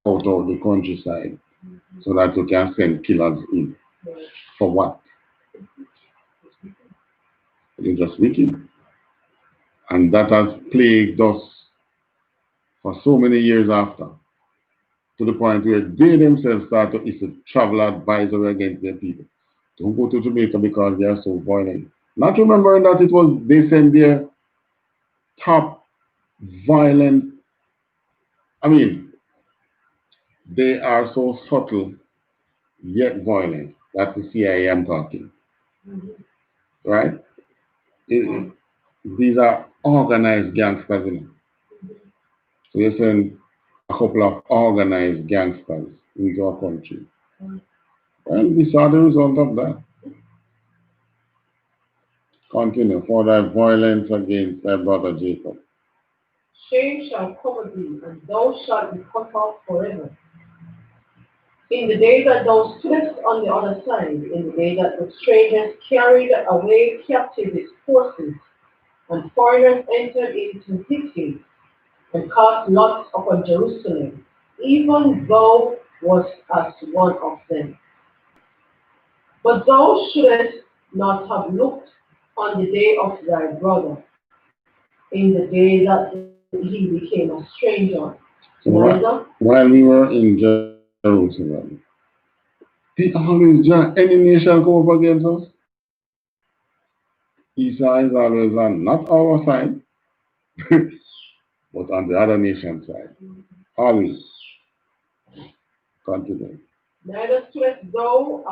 out of the countryside so that you can send killers in. For what? You're just wicked. And that has plagued us for so many years after, to the point where they themselves start to issue travel advisory against their people. Don't go to Jamaica because they are so violent. Not remembering that it was they sent their top violent, I mean, they are so subtle yet violent. That's the CIA I'm talking, right? It, these are organized gangsters. You know? So they send a couple of organized gangsters into our country. And we saw the result of that. Continue for that violence against thy brother Jacob. Shame shall cover thee, and thou shalt be cut off forever. In the day that thou stoodest on the other side, in the day that the strangers carried away captive his forces, and foreigners entered into his gates, and cast lots upon Jerusalem, even thou wast as one of them. But thou shouldest not have looked on the day of thy brother, in the day that he became a stranger. So Neither while we were in Jerusalem, he always join any nation come up against us. Esau is always on not our side, but on the other nation side. Always. Continue. neither shouldest thou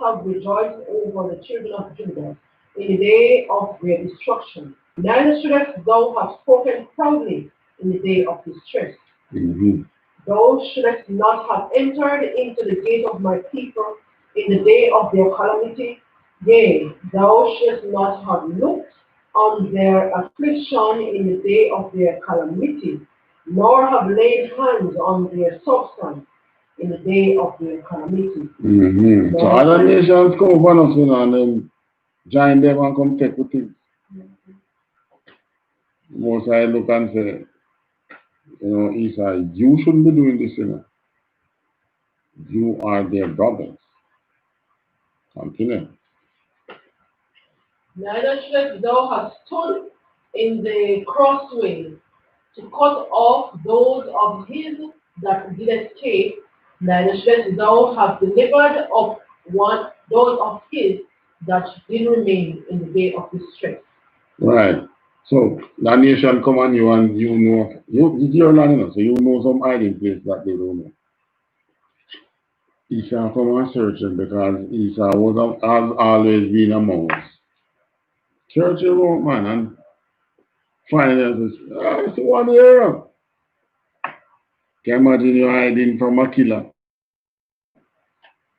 have rejoiced over the children of Judah in the day of their destruction. Neither shouldest thou have spoken proudly in the day of distress. Mm-hmm. Thou shouldest not have entered into the gate of my people in the day of their calamity. Yea, thou shouldest not have looked on their affliction in the day of their calamity, nor have laid hands on their substance in the day of their calamity. Mm-hmm. So other nations come upon us, you know, and then join them and come take with it. Most I look and say, you know, Esau, you shouldn't be doing this, you know. You are their brothers. Continue. Neither shouldest thou have stood in the crossway to cut off those of his that did escape, neither shouldest thou have delivered up those of his that did remain in the day of distress. Right. So that nation come on you and you know it's your land, you know, so you know some hiding place that they don't know. Esau come and search them because Esau has always been among us. Search him out, man, and find us. It's one here. Can you imagine you hiding from a killer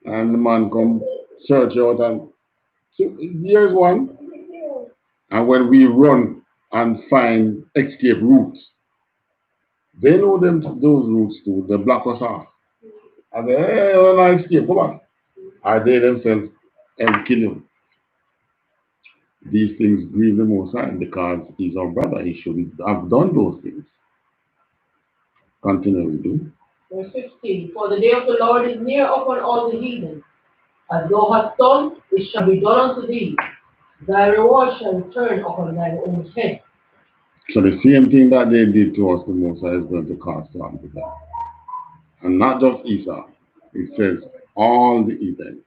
and the man come search you out and so here's one. And when we run and find escape routes, they know them those routes too. They block us off. And they, hey, oh, no, escape, come on. Are they themselves and kill him? These things grieve the Most High because he's our brother. He should have done those things. Continue we do. Verse 15, for the day of the Lord is near upon all the heathen. As thou hast done, it shall be done unto thee. Thy reward shall return upon thine own head. So the same thing that they did to us, the Most High is going to cause on to them. And not just Esau. It says all the heathens.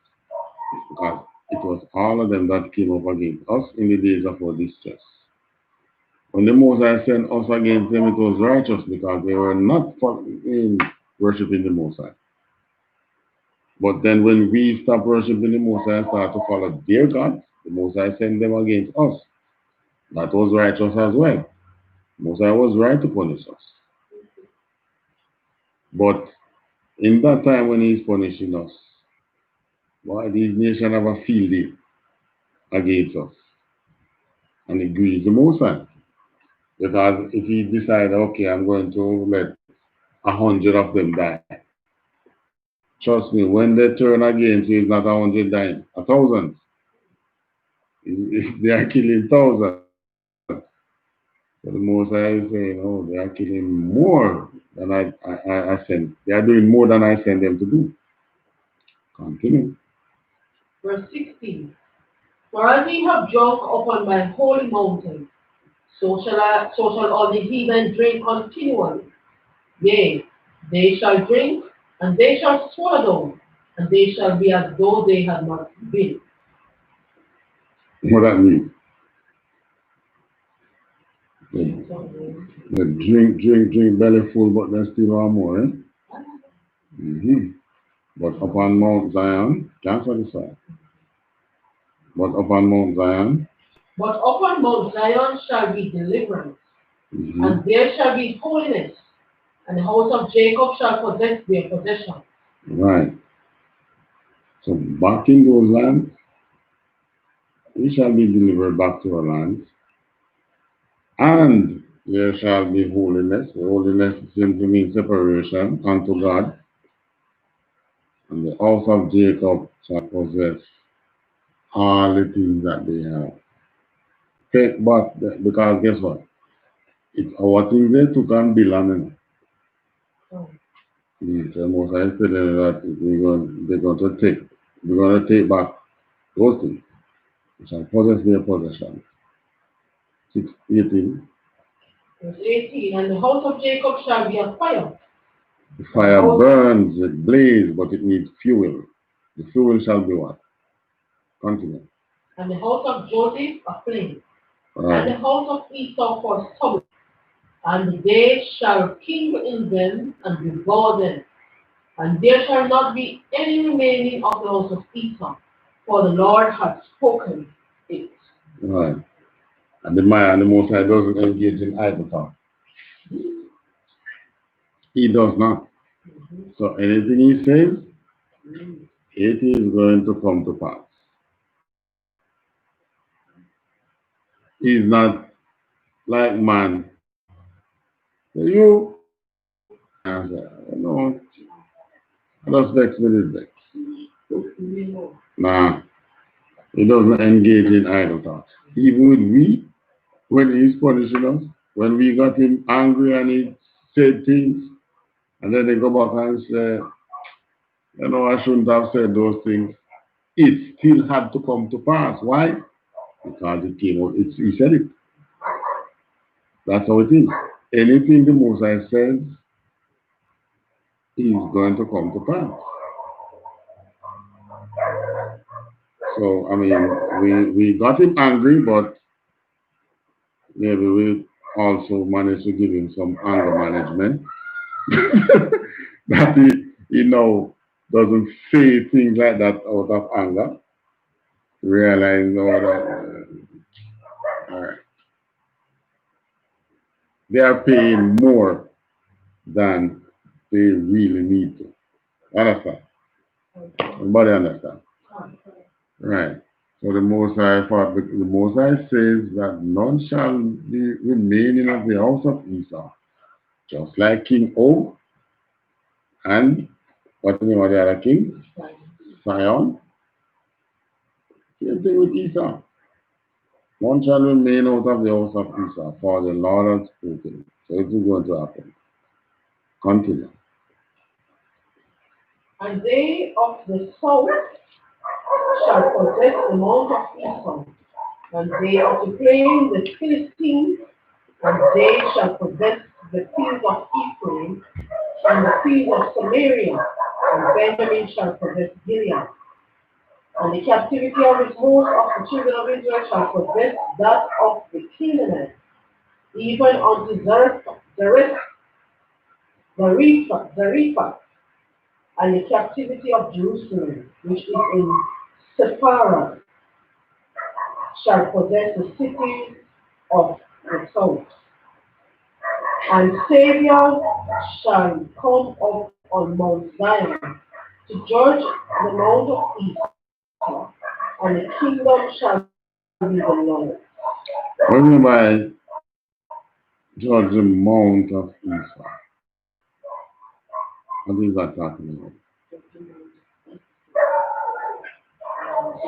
Because it was all of them that came up against us in the days of our distress. When the Most High sent us against them, it was righteous because they were not worshiping the Most High. But then when we stop worshiping the Most High and start to follow their gods, the Most High sent them against us. That was righteous as well. Moses was right to punish us. But in that time when he's punishing us, why these nations have a field day against us? And it grieves the Most High. Because if he decide, okay, I'm going to let 100 of them die. Trust me, when they turn against you, it's not 100 dying, 1,000. They are killing thousands. So the Most High is saying, oh, they are killing more than I send. They are doing more than I send them to do. Continue. Verse 16. For as ye have drunk upon my holy mountain, so shall all the heathen drink continually. Yea, they shall drink, and they shall swallow down, and they shall be as though they had not been. What that means? They, they drink belly full, but they still want more, eh? But upon Mount Zion, can't satisfy. But upon Mount Zion, But upon Mount Zion shall be deliverance, and there shall be holiness, and the house of Jacob shall possess their possession. Right. So back in those lands, we shall be delivered back to our lands, and there shall be holiness. Holiness simply means separation unto God, and the house of Jacob shall possess all the things that they have. Okay, but because guess what? It's our things they took and build on. The Most High is telling you that we're going to take back those things. We shall possess their possession. 18. Verse 18. And the house of Jacob shall be a fire. The fire burns, it blazes, but it needs fuel. The fuel shall be what? Continue. And the house of Joseph a flame. Right. And the house of Esau for stubble. And they shall kindle in them and devour them. And there shall not be any remaining of the house of Esau, for the Lord hath spoken it. Right. And the Most High doesn't engage in idle talk. He does not. So anything he says, it is going to come to pass. He's not like man. You, no, I just vex with his vex. Nah, he doesn't engage in idle talk. Even with we, when he's punishing us, when we got him angry and he said things, and then they go back and say, I shouldn't have said those things. It still had to come to pass. Why? Because it came out. He said it. That's how it is. Anything the Most High says is going to come to pass. So, I mean, we got him angry, but maybe we also managed to give him some anger management. That he now doesn't say things like that out of anger. Realize that they are paying more than they really need to. Understand? Everybody understand? Right. So the Most High says that none shall be remaining of the house of Esau, just like King Og and what's the name of the other king? Sion. Same thing with Esau. None shall remain out of the house of Esau, for the Lord has spoken. So it is going to happen. Continue. And they of the south shall possess the mount of Esau, and they of the plain the Philistines, and they shall possess the fields of Ephraim, and the fields of Samaria, and Benjamin shall possess Gilead. And the captivity of his host of the children of Israel shall possess that of the Canaanites, even unto Zarephath, and the captivity of Jerusalem, which is in Sephara, shall possess the cities of the south. And Savior shall come up on Mount Zion to judge the mount of Esau, and the kingdom shall be the Lord. What do you mean by judge the mount of Esau? What is that talking about?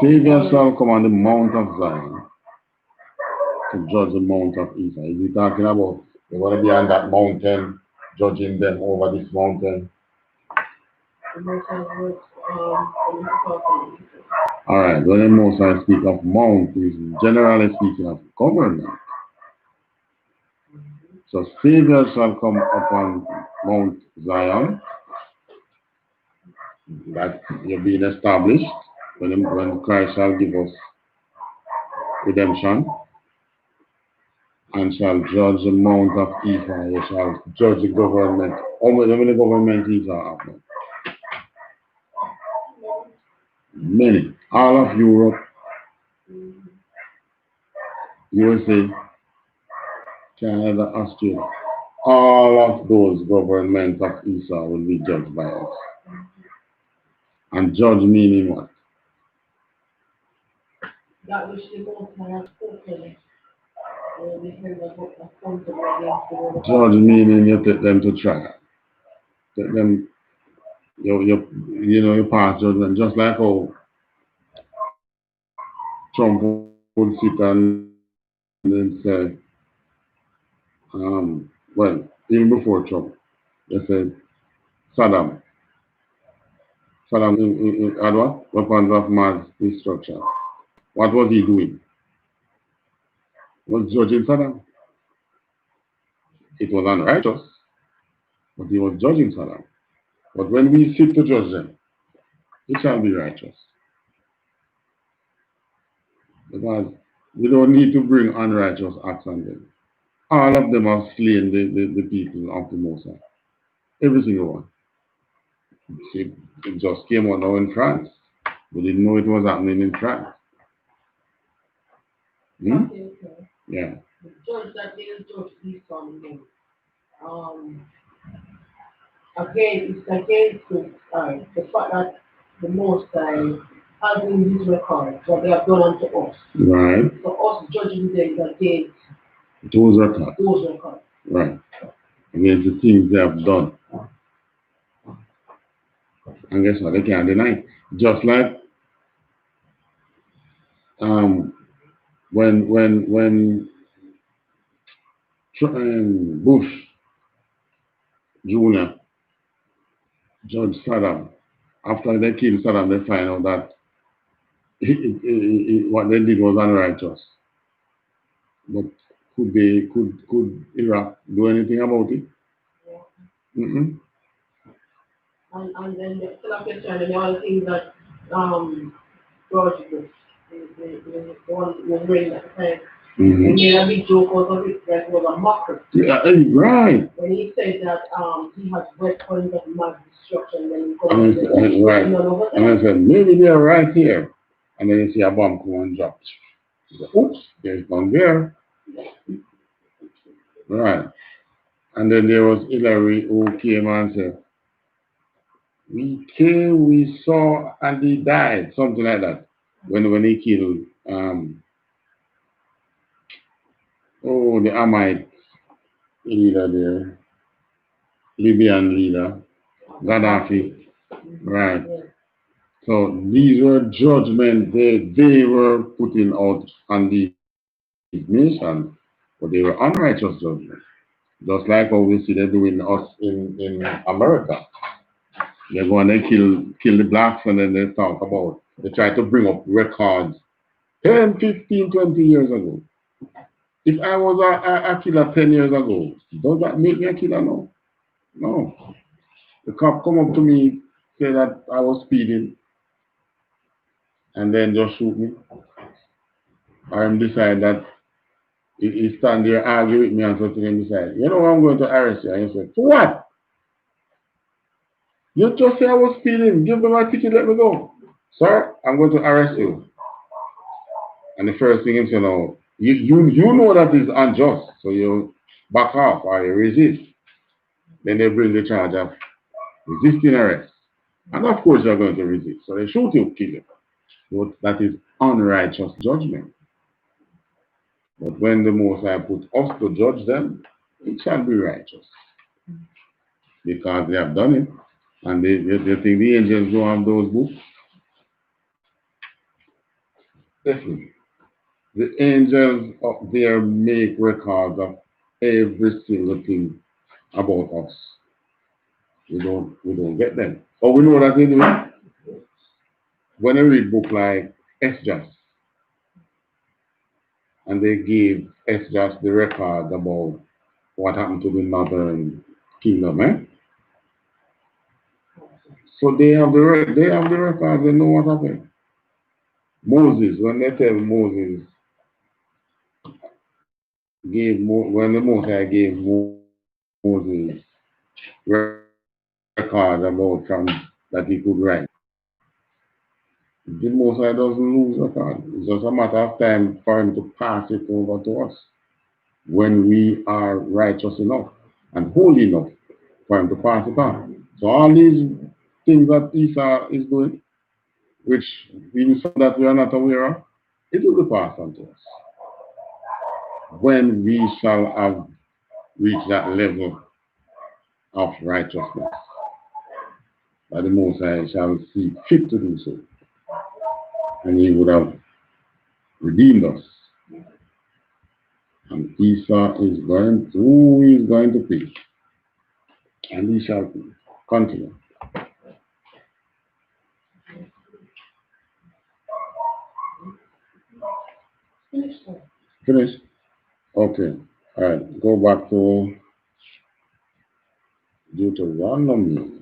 Savior shall come on the mount of Zion to judge the mount of Esau. Is he talking about they're going to be on that mountain, judging them over this mountain? Alright, when the Most High speak of mount, is generally speaking of government. So Savior shall come upon Mount Zion, that you're being established when Christ shall give us redemption, and shall judge the mount of Esau. He shall judge the government. How many government Esau have now? Many. All of Europe, USA, Canada, Australia. All of those governments of Esau will be judged by us. And judge meaning what? That which the Most High has spoken. Judge meaning you take them to trial. Take them, you pass judgment, just like how Trump would sit and then say, well, even before Trump, they said, Saddam had what? Weapons of mass destruction. What was he doing? He was judging Saddam. It was unrighteous, but he was judging Saddam. But when we sit to judge them, it shall be righteous. Because we don't need to bring unrighteous acts on them. All of them have slain the people of the Most High. Every single one. See, it just came out now in France. We didn't know it was happening in France. Okay. Yeah. The judge that they judge Esau, again, it's against the fact that the Most High has in his record what they have done unto us. Right. So us judging them against those records. Right. Against the things they have done. And guess what? They can't deny it. Just like when Bush Jr. judged Saddam, after they killed Saddam, they find out that what they did was unrighteous. But could Iraq do anything about it? Yeah. And then the still question and the other thing that George Bush, the one who was reigning at the time, he made a big joke out of it that was a mockery. Yeah, right. When he said that he has weapons of mass destruction, then he comes right. And I said, maybe they're right here. And then you see a bomb come and drop. Oops, there's one there. Right. And then there was Hillary who came and said, we came, we saw, and he died. Something like that. When he killed the Amite leader there, Libyan leader, Gaddafi. Right. So these were judgments they were putting out on these nations, but they were unrighteous judgments. Just like how we see them doing us in America. They go and they kill the blacks, and then they talk about, they try to bring up records 10, 15, 20 years ago. If I was a killer 10 years ago, does that make me a killer now? No. The cop come up to me, say that I was speeding, and then just shoot me. I decide that he stand there, argue with me, and something, and decide, you know, I'm going to arrest you. And he said, for what? You just say I was speeding. Give me my ticket, let me go. Sir, I'm going to arrest you. And the first thing he said, no, You know that is unjust, so you back off or you resist. Then they bring the charge of resisting arrest. And of course you're going to resist. So they shoot you, kill you. But that is unrighteous judgment. But when the Most High put us to judge them, it shall be righteous. Because they have done it. And they think the angels don't have those books. Definitely. The angels up there make records of every single thing about us. We don't get them. But we know that they do. When I read book like S.J.A.S. and they gave S.J.A.S. the record about what happened to the northern kingdom, eh? So they have the record, they know what happened. Moses, when they tell Moses when the Most High gave Moses record about from that he could write. The Most High doesn't lose record. It's just a matter of time for him to pass it over to us when we are righteous enough and holy enough for him to pass it on. So all these things that Esau is doing, which we saw that we are not aware of, it will be passed on to us when we shall have reached that level of righteousness. That the Most High shall see fit to do so. And he would have redeemed us. And Esau is going to pay. And he shall pay. Continue. Finish? Okay. All right. Go back to Deuteronomy.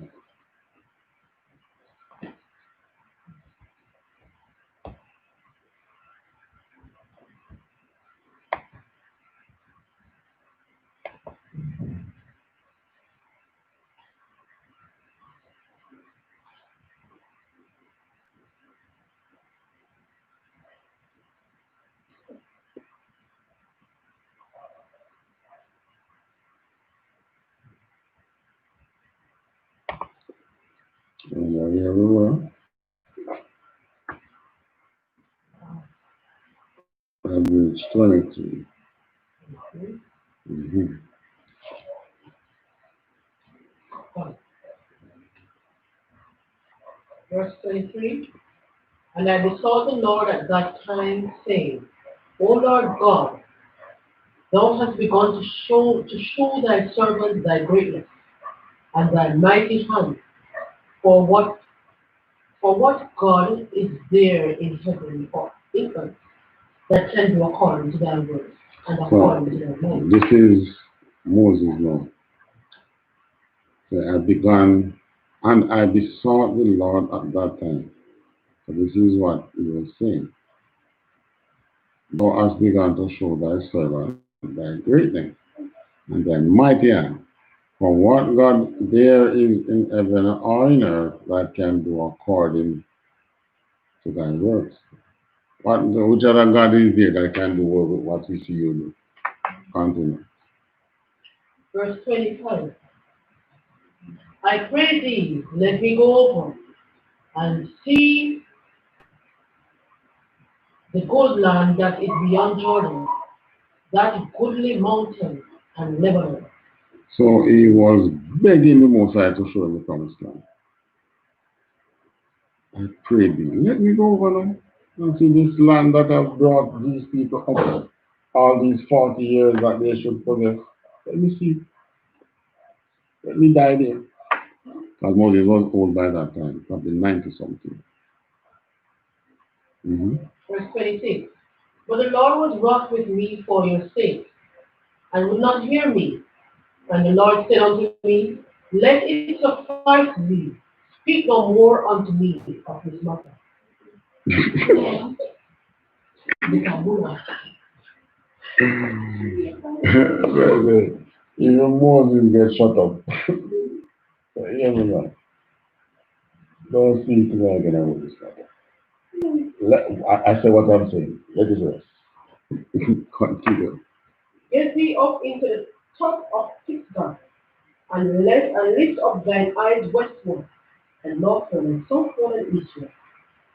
Here we were. Verse 23. Verse 23. And I besought the Lord at that time, saying, O Lord God, thou hast begun to show thy servant thy greatness and thy mighty hand. For what God is there in heaven or earth that can do according to thy word and according to thy mind? This is Moses now. So I began and I besought the Lord at that time. So this is what he was saying. Thou hast begun to show thy servant thy greatness and thy mighty hand. For what God there is in heaven or in earth that can do according to thy works. Which other God is there that can do what we see you do? Continue. Verse 25. I pray thee, let me go over and see the good land that is beyond Jordan, that goodly mountain and Lebanon. So he was begging the Most High to show him the promised land. I pray thee, let me go over now and see this land that have brought these people up all these 40 years that they should possess. Let me see. Let me die there. Because Moses was old by that time, probably 90 something. Verse 26. But the Lord was wroth with me for your sake, and would not hear me. And the Lord said unto me, let it suffice thee. Speak no more unto me of this matter. Even Moses gets shut up. So hear me now. Don't speak to me again about this matter. I say what I'm saying. Let it rest. Continue. Get thee up into the top of TITHES, and lift up thine eyes westward, and northward, and southward, and eastward.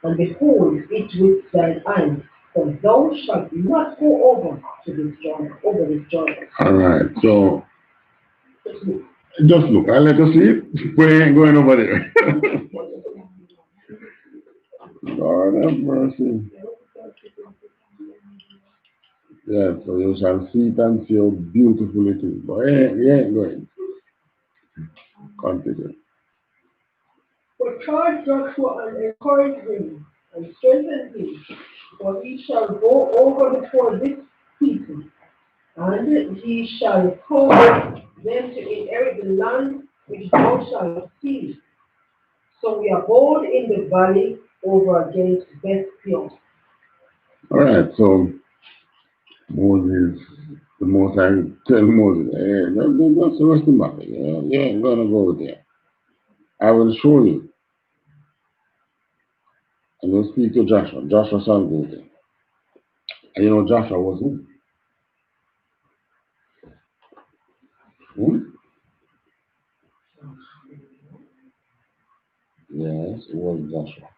And behold it with thine eyes, for thou shalt not go over this Jordan. All right, so just look. I let us sleep. We ain't going over there. Lord have mercy. Yeah, so you shall see it and see how beautiful it is. But we ain't going. Continue. For charge Joshua and encourage him, and strengthen him, for he shall go over before this people, and he shall cause them to inherit the land which thou shalt see. So we abode in the valley over against Beth Peor. All right, so Moses, the Most High tell Moses, hey, that's rest him back. You ain't gonna go there. I will show you. And you speak to Joshua. Joshua shall go there. And you know Joshua was who? Yes, it was Joshua.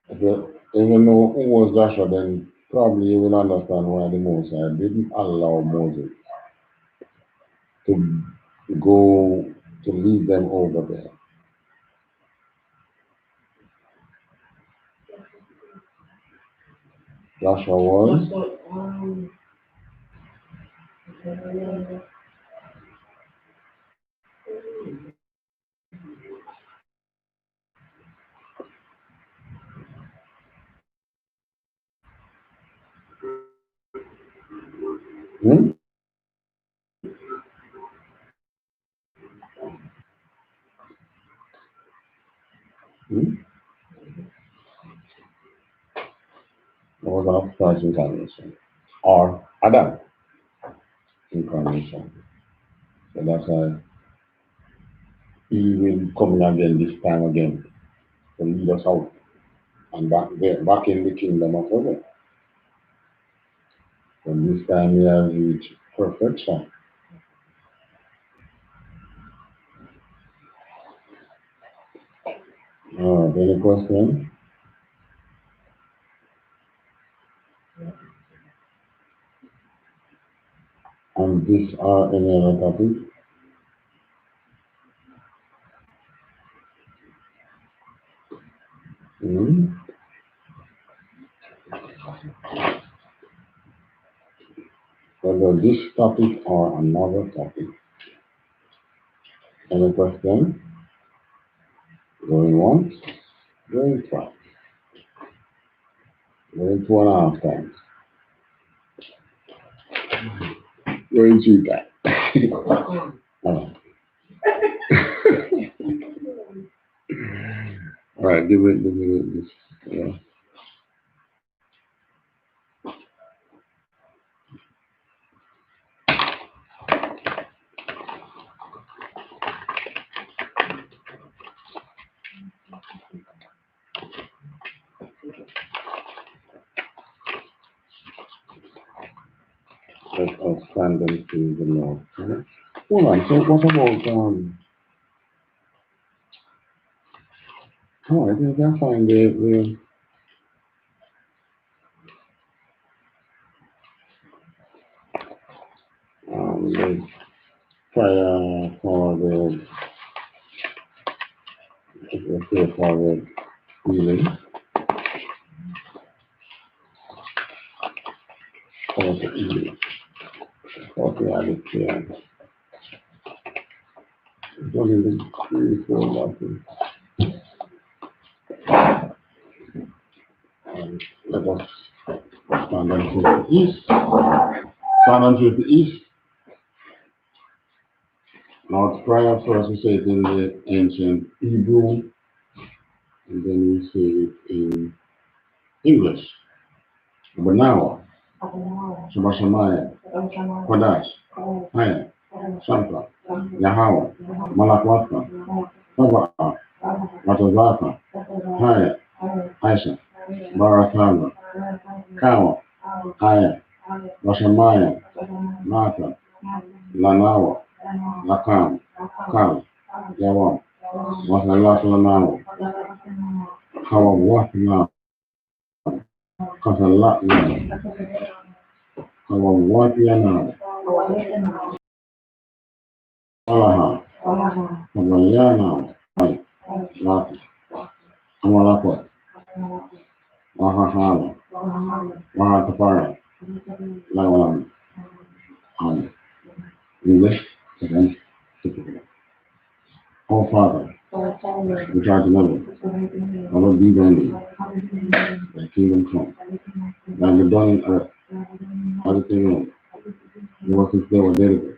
If you even know who was Joshua, then probably you will understand why the Most High didn't allow Moses to go to lead them over there. Joshua was? Hmm? Hmm? It was not Christ incarnation. Or Adam incarnation. So that's why he will come again this time again to lead us out and back in the kingdom of heaven. And this time he has reached perfection. Any question? And this any other topic? Whether this topic or another topic. Any question? Going once, going twice, going 2.5 times, going 3 times. All right, give it this. Yeah. Let us stand and see the Lord. Hold on, so what about, oh, I think I find the prayer for the, prayer for the healing, for the healing, for the addiction. It doesn't really feel like it. Let us stand and to the east. Stand unto the east. Now it's prayer first, we say it in the ancient Hebrew, and then we say it in English. Banawa, Shabashamaya, Kodash, Haya, Shampa, Yahawa, Malakwatma, Taba'a, Matazaka, Haya, Aisha, Baratana, Kawa, Aya, Rashamaya, Martha, Lanawa, Lakam, Kal, Yawan, Wasalat Lanawa, Hawa Watna, Kasalat Yana, Hawa Watyana, Alaha, Hawalayana, Lati, Amalakwa, Wahahala, Wahatapara, Lawalam, English, again, typical. Our Father, which art in heaven, hallowed be thy name. Thy kingdom come. Thy will be done on earth, as it is in heaven. Give us this day our daily bread,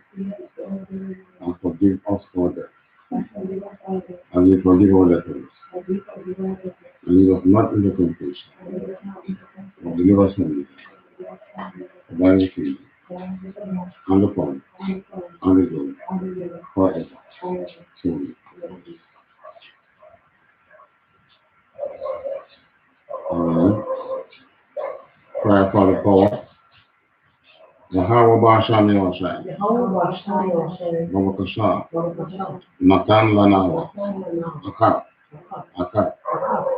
and forgive us our debts, as we forgive our debtors. And lead us not into temptation, but deliver us from evil. For thine is the kingdom, and the power, and the glory, forever. Amen. Amen. Prayer for the power. Yahweh Basham Yoshai, Babakasha, Natan Lanawa, Akak, Akak,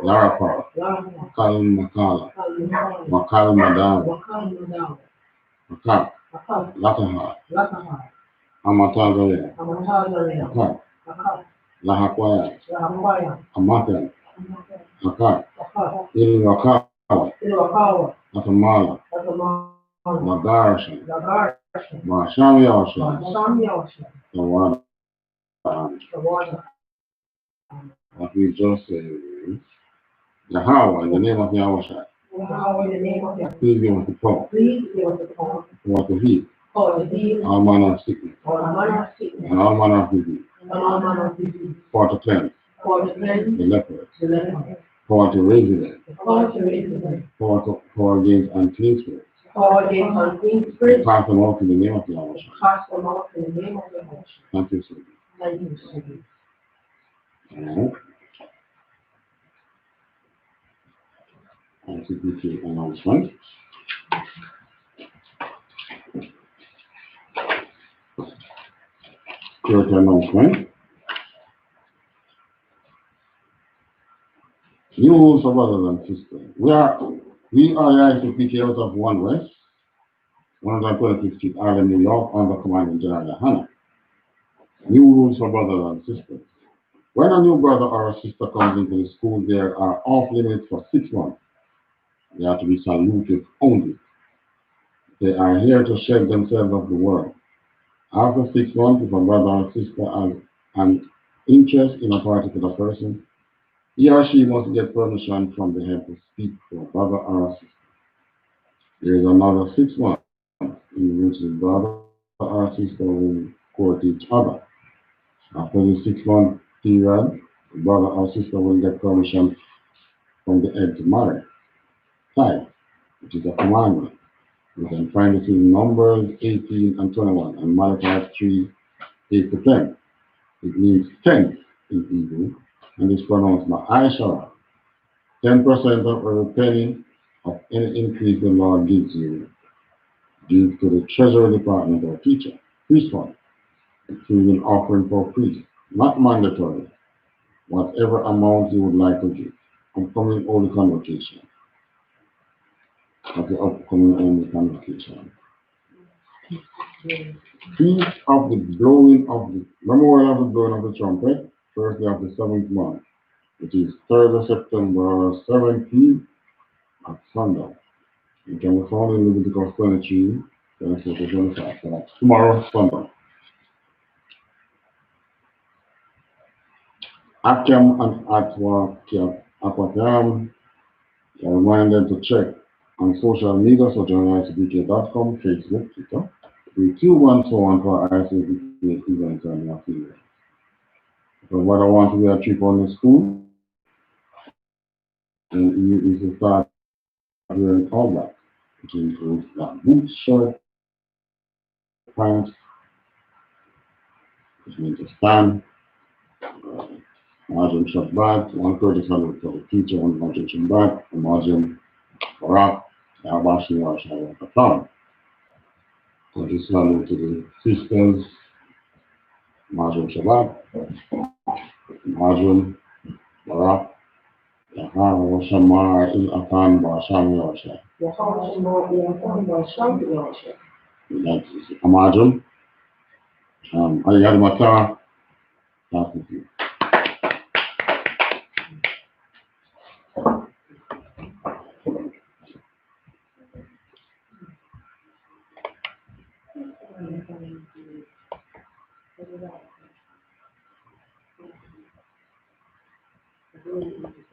Larapa, Makal Makala, Makal Madam, Akak, Lataha, Amatazaya, Akak, Lahakwaya, Amatan, Akak, Ilwakawa, Atamala, Magarasha, Masham Yosha, the water. What we just said is Yahweh in the name of Yahweh. Please give us the power. For to heal all manner of sickness and all manner of disease. For to cleanse the lepers. For to raise them. For against unclean spirits. And cast them out in the name of Yahweh. Thank you, sir. Alright. ISUPK announcement. Security announcement. New rules for brothers and sisters. We are I.S.U.P.K out of 1 West, 125th Street, Harlem, New York, under Commanding General Yohanna. New rules for brothers and sisters. When a new brother or a sister comes into the school, they are off limits for 6 months. They are to be saluted only. They are here to shed themselves of the world. After 6 months, if a brother or sister has an interest in a particular person, he or she must get permission from the head to speak to a brother or a sister. There is another 6 months in which the brother or sister will court each other. After the 6-month period, the brother or sister will get permission from the head to marry. 5, which is a commandment. You can find it in Numbers 18 and 21 and Malachi 3, 8 to 10. It means 10 in Hebrew and is pronounced Ma'aishara. 10% of every penny of any increase the Lord gives you due to the Treasury Department or teacher, priest fund, including offering for priests, not mandatory, whatever amount you would like to give. Upcoming Holy Convocation. Of the upcoming Holy Convocation. Feast of the blowing of the memorial of the blowing of the trumpet, first day of the 7th month, which is 3rd of September 17 at sundown. It can be found in Leviticus 23, 24 to 25. So that's tomorrow, sundown. Akem and Aquatam are reminded to check on social media such as ISUPK.com, Facebook, Twitter, YouTube, and so on for ISUPK events and affiliates. So what I want to be a trip on the school, and you should start wearing all that, which includes that boots, shirt, pants, which means to stand, Imagine Shabbat, 130 salute to the teacher, Imagine Shabbat, Imagine Barak, Yabashi Yasha Yakatan. 30 salute to the sisters, Imagine Shabbat, Imagine Barak, Yahar Shamar Il Atan Basham Yasha. Yahar Shamar Il Atan Basham Yasha. That's Imagine. Ayad Mata, that's